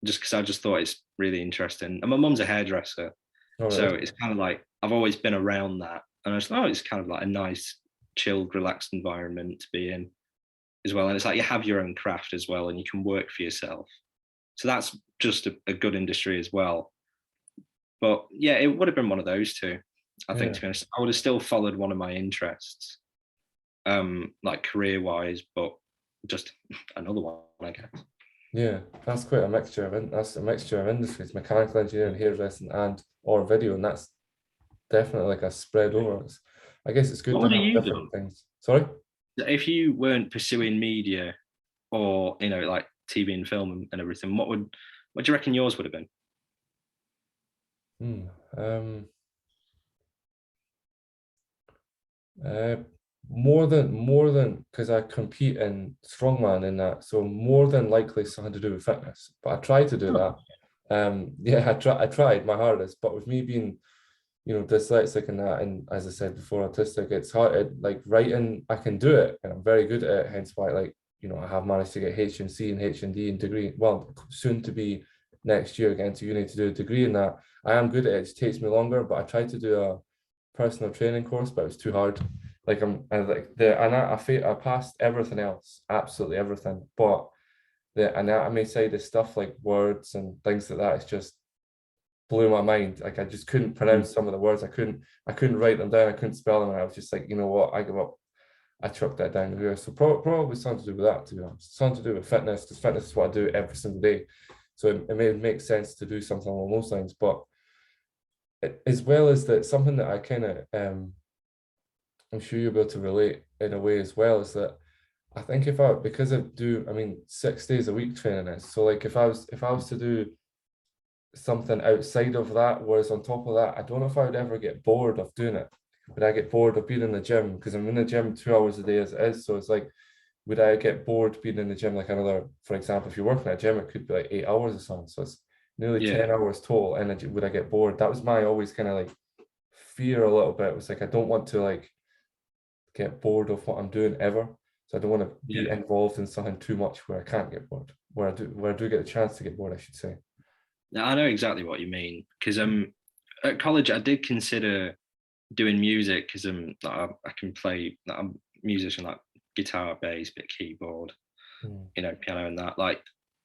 just because I just thought it's really interesting. And my mum's a hairdresser, All right. so Okay. it's kind of like I've always been around that, and I just thought, oh, it's kind of like a nice, chilled, relaxed environment to be in as well. And it's like you have your own craft as well, and you can work for yourself. So that's just a good industry as well. But yeah, it would have been one of those two. I think, Yeah. to be honest, I would have still followed one of my interests, like career wise, but just another one, I guess. Yeah. That's quite a mixture of that's a mixture of industries, mechanical engineering, hairdressing, and or video, and that's definitely like a spread over. I guess it's good What to would have have you different done things. Sorry? if you weren't pursuing media or like TV and film and everything? What do you reckon yours would have been? Hmm. Um, uh, more than because I compete in strongman in that, so more than likely something to do with fitness. But I tried to do that. Yeah, I tried my hardest, but with me being, dyslexic and that, and as I said before, autistic, it's hard. Like writing, I can do it, and I'm very good at it. Hence why, like, I have managed to get HNC and HND and degree. Well, soon to be next year, getting to uni to do a degree in that. I am good at it. It just takes me longer, but I tried to do a personal training course, but it was too hard. Like I like the and I passed everything else, absolutely everything, but the anatomy side of stuff like words and things like that, it's just blew my mind. Like I just couldn't Mm. pronounce some of the words. I couldn't write them down. I couldn't spell them. And I was just like, you know what? I give up. I chucked that down here. So probably something to do with that, to be honest. Something to do with fitness, because fitness is what I do every single day. So it may make sense to do something along those lines. But as well as that, something that I kind of I'm sure you'll be able to relate in a way as well, is that I think because I mean 6 days a week training is, so like if I was to do something outside of that, whereas on top of that, I don't know if I would ever get bored of doing it. Would I get bored of being in the gym? Because I'm in the gym 2 hours a day as it is. So it's like, would I get bored being in the gym like another, for example, if you're working at a gym, it could be like 8 hours or something. So it's nearly Yeah, 10 hours total. And would I get bored? That was my always kind of like fear a little bit. It was like I don't want to like get bored of what I'm doing ever. So I don't want to be yeah. involved in something too much where I can't get bored. Where I do get a chance to get bored, I should say. Now, I know exactly what you mean, because at college I did consider doing music, because like, I can play, like, I'm a musician, like guitar, bass, bit keyboard, Mm. piano and that. Like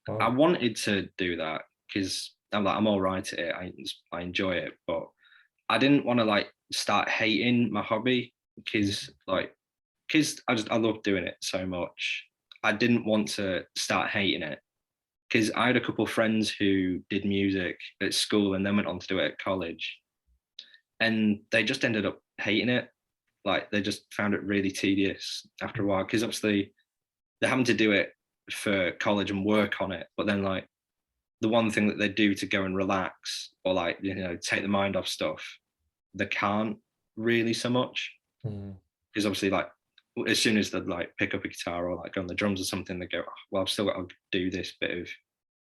I Wow. wanted to do that because I'm all right at it. I enjoy it, but I didn't want to like start hating my hobby, Mm. because I love doing it so much. I didn't want to start hating it, because I had a couple of friends who did music at school and then went on to do it at college, and they just ended up hating it. Like they just found it really tedious after a while, because obviously they're having to do it for college and work on it, but then like the one thing that they do to go and relax or like take the mind off stuff, they can't really so much, Mm. because obviously like as soon as they like pick up a guitar or like go on the drums or something, they go, "Oh, well, I've still got to do this bit of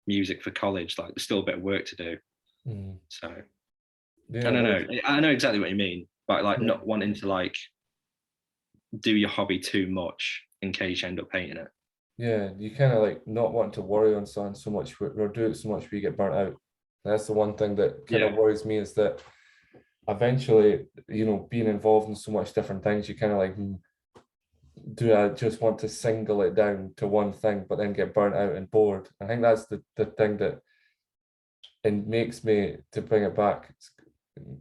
music for college. Like there's still a bit of work to do." Mm. So I Yeah, don't no, know. I know exactly what you mean, but like yeah, not wanting to like do your hobby too much in case you end up hating it. yeah. You kind of like not wanting to worry on something so much or do it so much where you get burnt out. That's the one thing that kind of Yeah, worries me, is that eventually, being involved in so much different things, you kind of like, do I just want to single it down to one thing, but then get burnt out and bored? I think that's the thing that and makes me, to bring it back,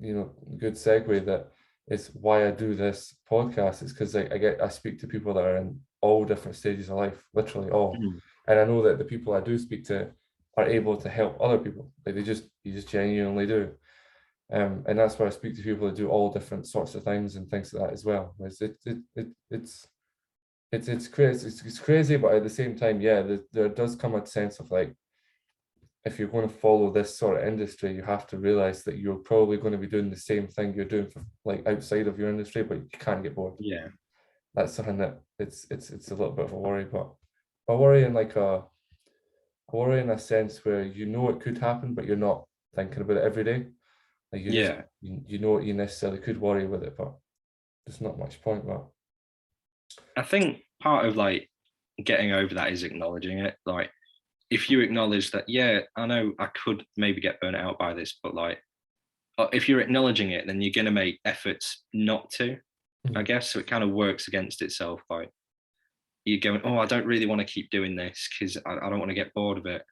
good segue, that is why I do this podcast. Is because I speak to people that are in all different stages of life, literally all, mhm. and I know that the people I do speak to are able to help other people. Like you just genuinely do. And that's why I speak to people that do all different sorts of things and things like that as well. It's crazy. It's crazy, but at the same time, yeah, there does come a sense of like, if you're going to follow this sort of industry, you have to realize that you're probably going to be doing the same thing you're doing for like outside of your industry, but you can't get bored. Yeah. That's something that it's a little bit of a worry, but a worry in like a worry in a sense where you know it could happen, but you're not thinking about it every day. Like you just Yeah. you know you necessarily could worry with it, but there's not much point. But I think part of like getting over that is acknowledging it. Like if you acknowledge that, yeah, I know I could maybe get burnt out by this, but like if you're acknowledging it, then you're going to make efforts not to, I Mhm. guess. So it kind of works against itself. Like you're going, oh, I don't really want to keep doing this because I don't want to get bored of it.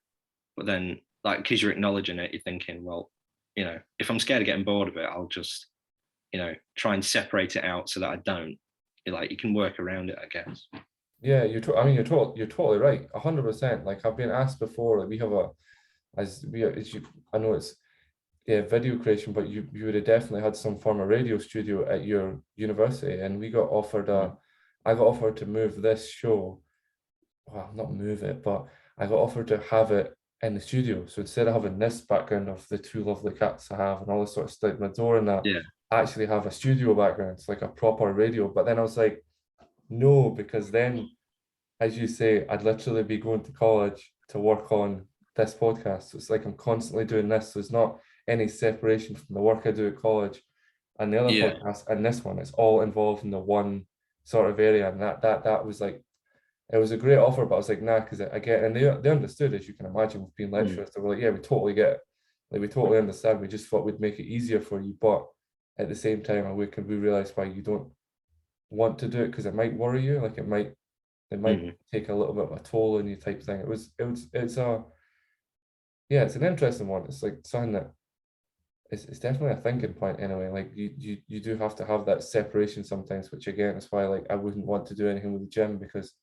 But then, like, because you're acknowledging it, you're thinking, well, if I'm scared of getting bored of it, I'll just, try and separate it out so that I don't. You're like, you can work around it, I guess. Yeah, I mean, you're totally right, 100%. Like I've been asked before, like we have a as we as you I know it's yeah video creation, but you would have definitely had some form of radio studio at your university, and we got offered Mm. I got offered to move this show, well, not move it, but I got offered to have it in the studio. So instead of having this background of the two lovely cats I have and all this sort of stuff, my door and that, Yeah, I actually have a studio background. It's like a proper radio. But then I was like, no, because then, as you say, I'd literally be going to college to work on this podcast. So it's like I'm constantly doing this. So it's not any separation from the work I do at college and the other yeah, podcast and this one. It's all involved in the one sort of area. And that was like it was a great offer, but I was like, nah, because I get, and they understood, as you can imagine, with being mm, lecturers. They were like, yeah, we totally get it. Like, we totally understand. We just thought we'd make it easier for you. But at the same time, we realize why you don't want to do it because it might worry you. Like, it might mm, take a little bit of a toll on you type thing. Yeah, it's an interesting one. It's like something that it's definitely a thinking point anyway. Like, you do have to have that separation sometimes, which again is why, like, I wouldn't want to do anything with the gym because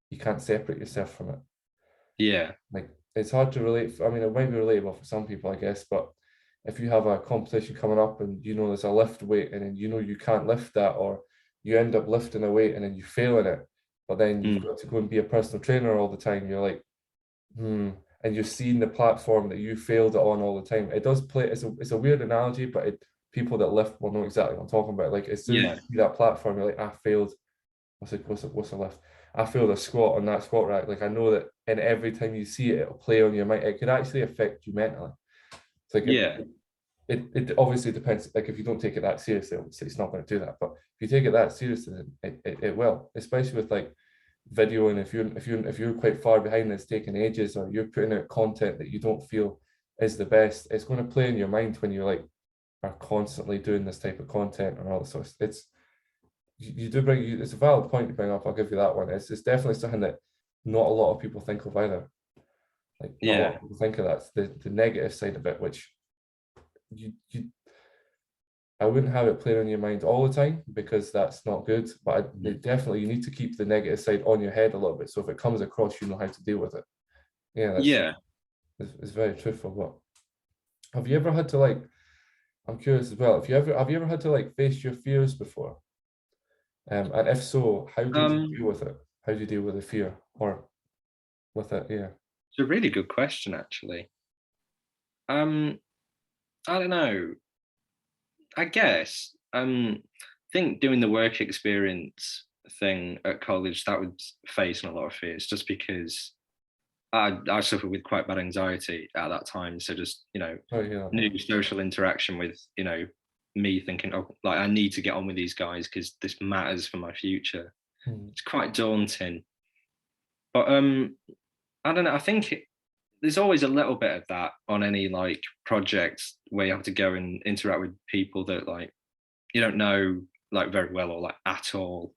you can't separate yourself from it. yeah, Like it's hard to relate. I mean, it might be relatable for some people, I guess, but if you have a competition coming up and you know there's a lift weight and then you know you can't lift that, or you end up lifting a weight and then you fail in it, but then you've mm, got to go and be a personal trainer all the time, you're like, hmm, and you're seeing the platform that you failed it on all the time. It does play. It's a weird analogy, but people that lift will know exactly what I'm talking about. Like as soon as you yeah, see that platform, you're like, I failed. What's a lift? I failed a squat on that squat rack. Like I know that, and every time you see it, it'll play on your mind. It could actually affect you mentally. It's like yeah, it obviously depends. Like if you don't take it that seriously, obviously it's not going to do that. But if you take it that seriously, then it will. Especially with like video, and if you're quite far behind, and it's taking ages, or you're putting out content that you don't feel is the best, it's going to play in your mind when you like are constantly doing this type of content and all this sort of. You do bring you. It's a valid point to bring up. I'll give you that one. It's definitely something that not a lot of people think of either. Like not a lot yeah, of people think of that. The negative side of it, which you I wouldn't have it playing on your mind all the time because that's not good. But mm, definitely you need to keep the negative side on your head a little bit. So if it comes across, you know how to deal with it. Yeah, yeah. it's very truthful. But have you ever had to like? I'm curious as well. If you ever have you ever had to like face your fears before? And if so, how did you deal Um, with it? How do you deal with the fear or with it? Yeah. it's a really good question, actually. Um, I don't know. I guess I think doing the work experience thing at college that would face a lot of fears just because I suffered with quite bad anxiety at that time. So just, Oh yeah. new social interaction with, me thinking, oh, like I need to get on with these guys because this matters for my future. Hmm. It's quite daunting. But I don't know. I think there's always a little bit of that on any like project where you have to go and interact with people that like you don't know like very well or like at all.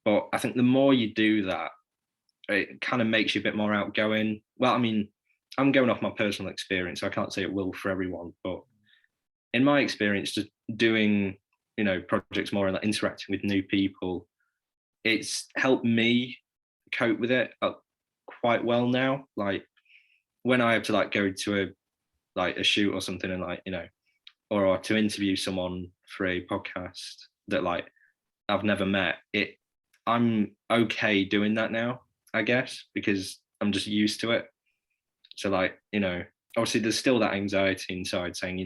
But I think the more you do that, it kind of makes you a bit more outgoing. Well, I mean, I'm going off my personal experience, so I can't say it will for everyone, but in my experience, just doing projects more and like interacting with new people, it's helped me cope with it quite well now. Like when I have to like go to a shoot or something and like or to interview someone for a podcast that like I've never met, I'm okay doing that now, I guess, because I'm just used to it. So like, obviously there's still that anxiety inside saying,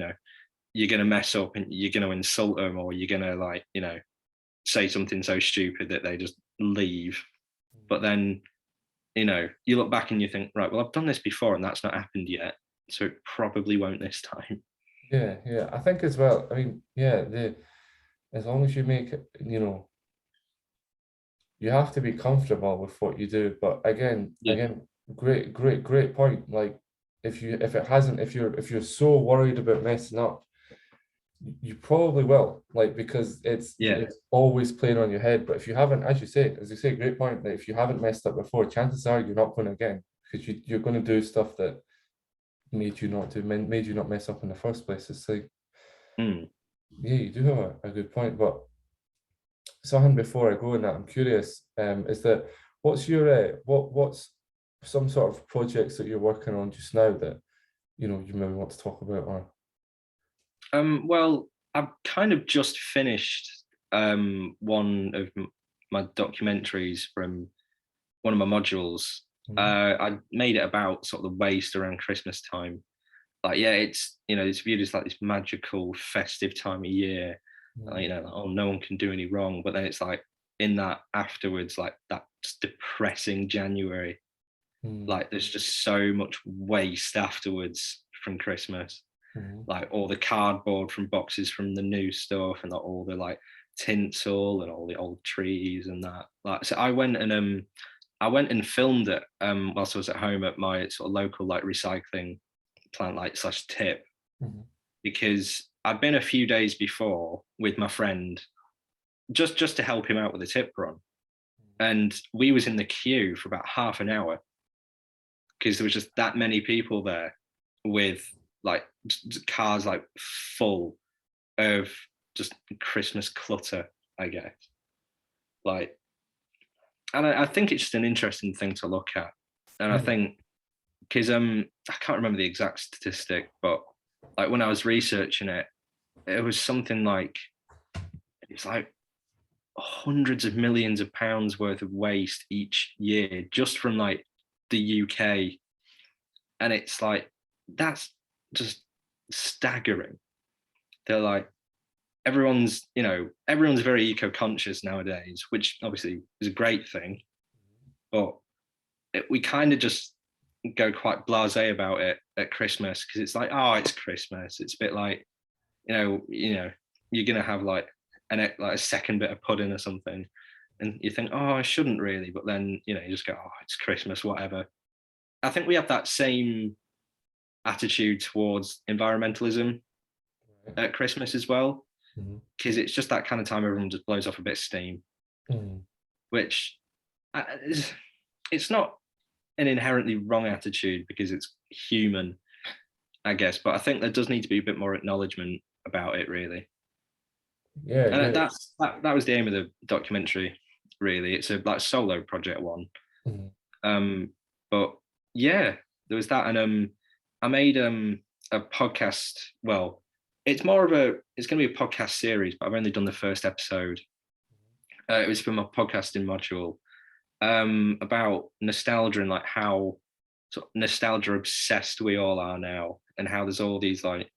you're gonna mess up and you're gonna insult them, or you're gonna like, say something so stupid that they just leave. But then, you look back and you think, right, well, I've done this before and that's not happened yet. So it probably won't this time. Yeah, yeah. I think as well. I mean, yeah, as long as you make it, you have to be comfortable with what you do. But Yeah. again, great point. Like if it hasn't, if you're so worried about messing up, you probably will. Like because Yeah. it's always playing on your head. But if you haven't, as you say, great point. That if you haven't messed up before, chances are you're not going to again because you're going to do stuff that made you not mess up in the first place. It's like, Mm. yeah, you do have a good point. But something before I go in that, I'm curious, is that what's your what's some sort of projects that you're working on just now that you maybe want to talk about or Well, I've kind of just finished one of my documentaries from one of my modules. Mhm, I made it about sort of the waste around Christmas time. Like, yeah, it's viewed as like this magical, festive time of year. mhm, Like, oh, no one can do any wrong. But then it's like in that afterwards, like that depressing January. mhm, Like, there's just so much waste afterwards from Christmas, mhm, like all the cardboard from boxes from the new stuff, and all the like tinsel and all the old trees and that. Like, so I went and filmed it whilst I was at home at my sort of local like recycling plant, like slash tip, mhm, because I'd been a few days before with my friend just to help him out with the tip run, and we was in the queue for about half an hour because there was just that many people there with like cars like full of just Christmas clutter, I guess. Like, and I think it's just an interesting thing to look at. And I mhm, think because I can't remember the exact statistic, but like when I was researching it, it was something like it's like hundreds of millions of pounds worth of waste each year just from like the UK. And it's like that's just staggering. They're like everyone's very eco-conscious nowadays, which obviously is a great thing, but we kind of just go quite blasé about it at Christmas because it's like, oh, it's Christmas. It's a bit like, you're gonna have like a second bit of pudding or something, and you think, oh, I shouldn't really, but then you just go, oh, it's Christmas, whatever. I think we have that same attitude towards environmentalism right, at Christmas as well, mhm, because it's just that kind of time everyone just blows off a bit of steam, mhm, which it's not an inherently wrong attitude because it's human, I guess. But I think there does need to be a bit more acknowledgement about it, really. yeah, And yeah, that was the aim of the documentary. Really, it's a like solo project one. mhm, Um, but yeah, there was that, and I made a podcast. Well, it's going to be a podcast series, but I've only done the first episode. It was from a podcasting module about nostalgia and like how sort of nostalgia obsessed we all are now, and how there's all these like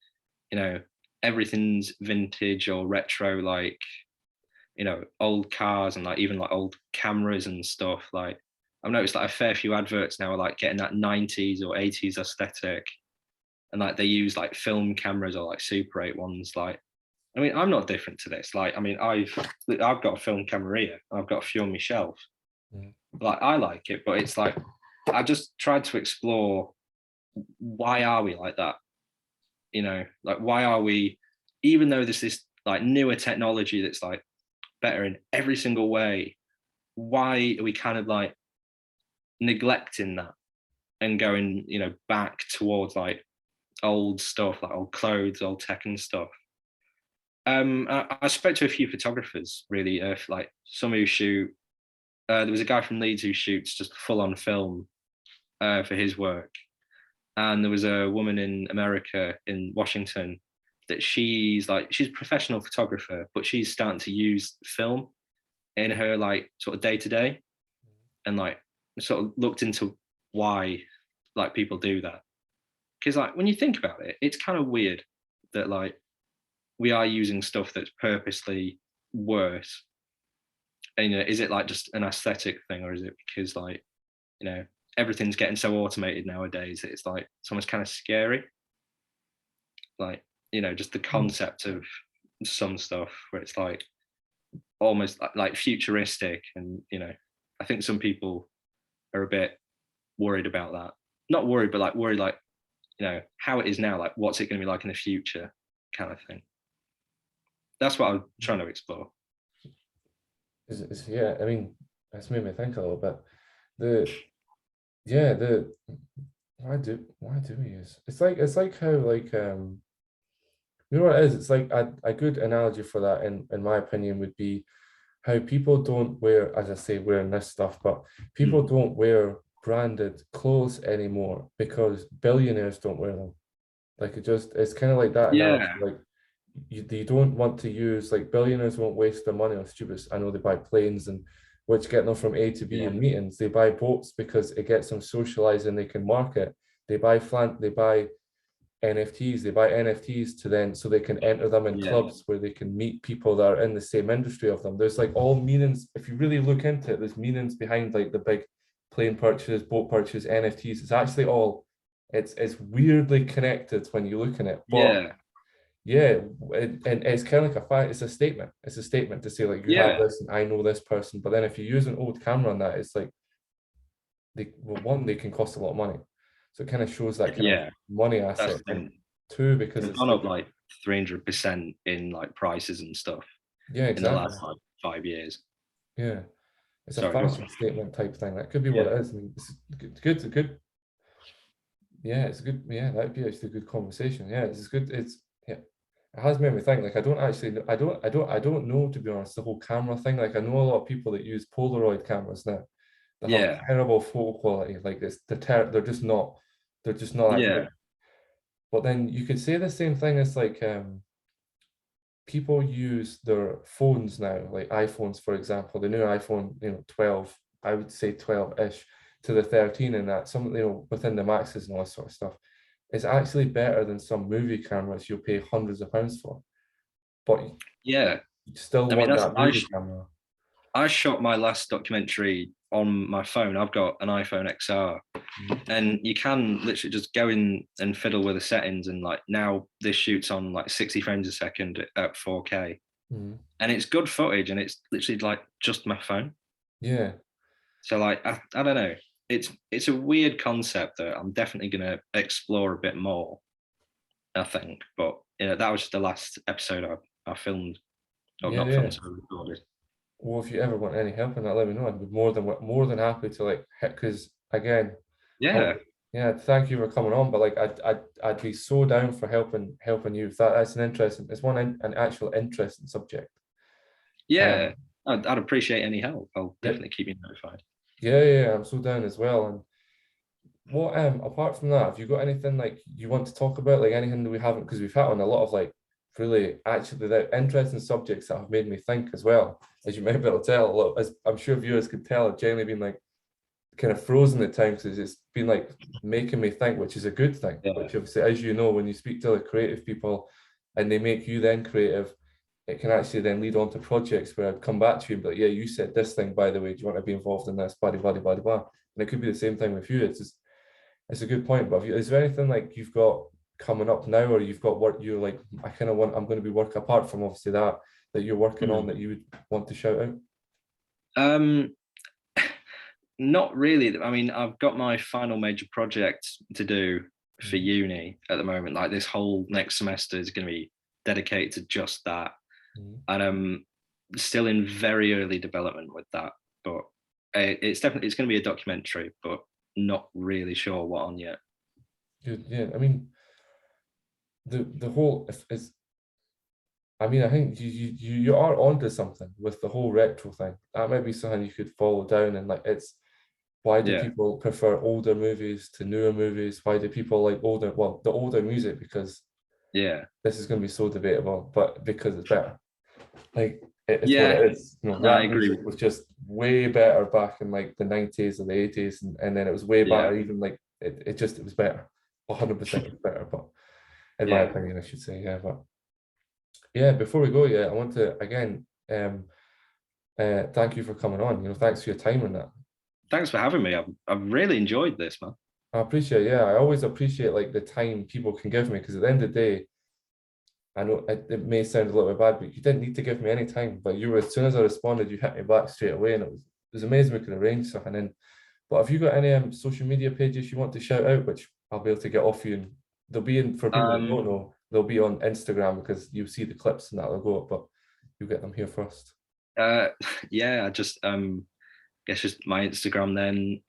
you know everything's vintage or retro, like old cars and like even like old cameras and stuff. Like I've noticed like a fair few adverts now are like getting that 90s or 80s aesthetic, and like they use like film cameras or like Super 8 ones. Like, I mean, I'm not different to this. Like, I mean, I've got a film camera here. I've got a few on my shelf. mhm, Like, I like it, but it's like I just tried to explore, why are we like that? Like, why are we, even though there's this like newer technology that's like better in every single way, why are we kind of like neglecting that and going back towards like old stuff, like old clothes, old tech and stuff? I spoke to a few photographers, really, like some who shoot. There was a guy from Leeds who shoots just full on film for his work, and there was a woman in America, in Washington, that she's a professional photographer, but she's starting to use film in her like sort of day to day, and like sort of looked into why like people do that. Because like when you think about it, it's kind of weird that like we are using stuff that's purposely worse. And is it like just an aesthetic thing, or is it because like everything's getting so automated nowadays that it's like it's almost kind of scary, like just the concept of some stuff where it's like almost like futuristic, and I think some people are a bit worried about that. Not worried, but like worried, like how it is now, like what's it going to be like in the future, kind of thing. That's what I'm trying to explore. Yeah, I mean, that's made me think a little bit. The why do we use? It's like how like you know what it is? It's like a good analogy for that, in my opinion, would be how people don't wear, as I say, wearing this stuff, but people don't wear branded clothes anymore because billionaires don't wear them. Like it's kind of like that analogy. Yeah, Like you don't want to use, like, billionaires won't waste their money on stupid. I know they buy planes, and which get them from A to B yeah, in meetings. They buy boats because it gets them socializing. They can market. They buy NFTs. They buy NFTs to then so they can enter them in yeah, clubs where they can meet people that are in the same industry of them. There's like all meanings. If you really look into it, there's meanings behind like the big plane purchases, boat purchases, NFTs. It's actually all it's weirdly connected when you look in it. But yeah, yeah, and it's kind of like it's a statement. It's a statement to say like you have yeah, this and I know this person. But then if you use an old camera on that, it's like they can cost a lot of money. So it kind of shows that kind of yeah. money That's asset. the And thing. two, because They've it's gone like, up like 300% in like prices and stuff yeah, in the exactly. last like 5 years. Yeah. It's a Sorry, go on. fashion statement type thing. That could be what Yeah, it is. I mean, it's good. Yeah, it's a good. Yeah, that'd be actually a good conversation. Yeah, it's good. Yeah. It has made me think. Like, I don't actually. I don't know, to be honest, the whole camera thing. Like, I know a lot of people that use Polaroid cameras now. They have yeah, terrible photo quality. Like, they're just not. They're just not that yeah, great. But then you could say the same thing as like people use their phones now, like iPhones, for example, the new iPhone, 12, I would say 12-ish to the 13, and that some, within the maxes and all this sort of stuff, is actually better than some movie cameras you'll pay hundreds of pounds for. But yeah. you still I mean, want that movie camera. I shot my last documentary on my phone. I've got an iPhone XR, Mhm. and you can literally just go in and fiddle with the settings. And like now, this shoots on like 60 frames a second at 4K, Mhm. and it's good footage. And it's literally like just my phone. Yeah, So like, I don't know. It's a weird concept that I'm definitely gonna explore a bit more, I think. But that was just the last episode I filmed, or yeah, not yeah. filmed, so recorded. Well, if you ever want any help in that, let me know. I'd be more than happy to, like, because again, Yeah, oh, yeah, thank you for coming on. But like, I'd be so down for helping you. If that's an interesting, it's an actual interesting subject. yeah. Um, I'd appreciate any help. I'll yeah, definitely keep you notified. yeah, I'm so down as well. And what apart from that, have you got anything like you want to talk about? Like anything that we haven't, because we've had on a lot of like really actually the interesting subjects that have made me think as well, as you might be able to tell. A lot, as I'm sure viewers could tell, I've generally been like kind of frozen at times because it's been like making me think, which is a good thing. Yeah, Which obviously, as you know, when you speak to the creative people and they make you then creative, it can actually then lead on to projects where I'd come back to you and be like, yeah, you said this thing, by the way, do you want to be involved in this? Blah, blah, blah, blah. And it could be the same thing with you. It's a good point. But is there anything like you've got coming up now, or you've got work you're like, I'm going to be working apart from obviously that you're working on, Hmm. that you would want to shout out? Um, not really. I mean, I've got my final major project to do for Mhm. uni at the moment. Like this whole next semester is going to be dedicated to just that, Mhm. and I'm still in very early development with that. But it's going to be a documentary, but not really sure what on yet. Good. Yeah. I mean, the whole is I mean, I think you are onto something with the whole retro thing. That might be something you could follow down, and like, it's why do Yeah, people prefer older movies to newer movies? Why do people like the older music? Because Yeah. This is going to be so debatable, but because it's better. Like it's what Yeah. it is. You know, No, I rap agree music with you. was just way better back in like the 90s or the 80s, and then it was way Yeah. better even like it was better. 100% was better, but in my Yeah. opinion, I should say, yeah. But yeah, before we go, yeah, I want to again thank you for coming on. You know, thanks for your time on that. Thanks for having me. I've really enjoyed this, man. I appreciate, yeah, I always appreciate like the time people can give me because at the end of the day, I know it may sound a little bit bad, but you didn't need to give me any time. But you were, as soon as I responded, you hit me back straight away, and it was amazing we could arrange something. And but have you got any social media pages you want to shout out, which I'll be able to get off you, and they'll be in for people that don't Um, know, they'll be on Instagram because you see the clips and that'll go up, but you get them here first. uh, yeah, I just guess just my Instagram then,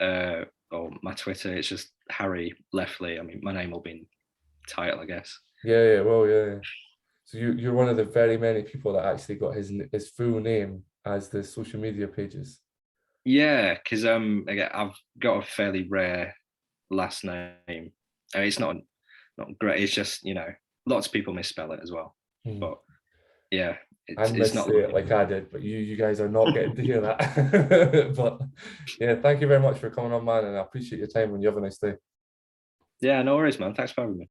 or my Twitter. It's just Harry Lefley. I mean, my name will be in the title, I guess. Yeah, yeah, well, yeah, yeah. So you're one of the very many people that actually got his full name as the social media pages. Yeah, because again, I've got a fairly rare last name. I mean, it's not great. It's just lots of people misspell it as well. Hmm. But yeah, And it's miss not it looking like good. I did, but you guys are not getting to hear that. But yeah, thank you very much for coming on, man, and I appreciate your time and you have a nice day. Yeah, no worries, man. Thanks for having me.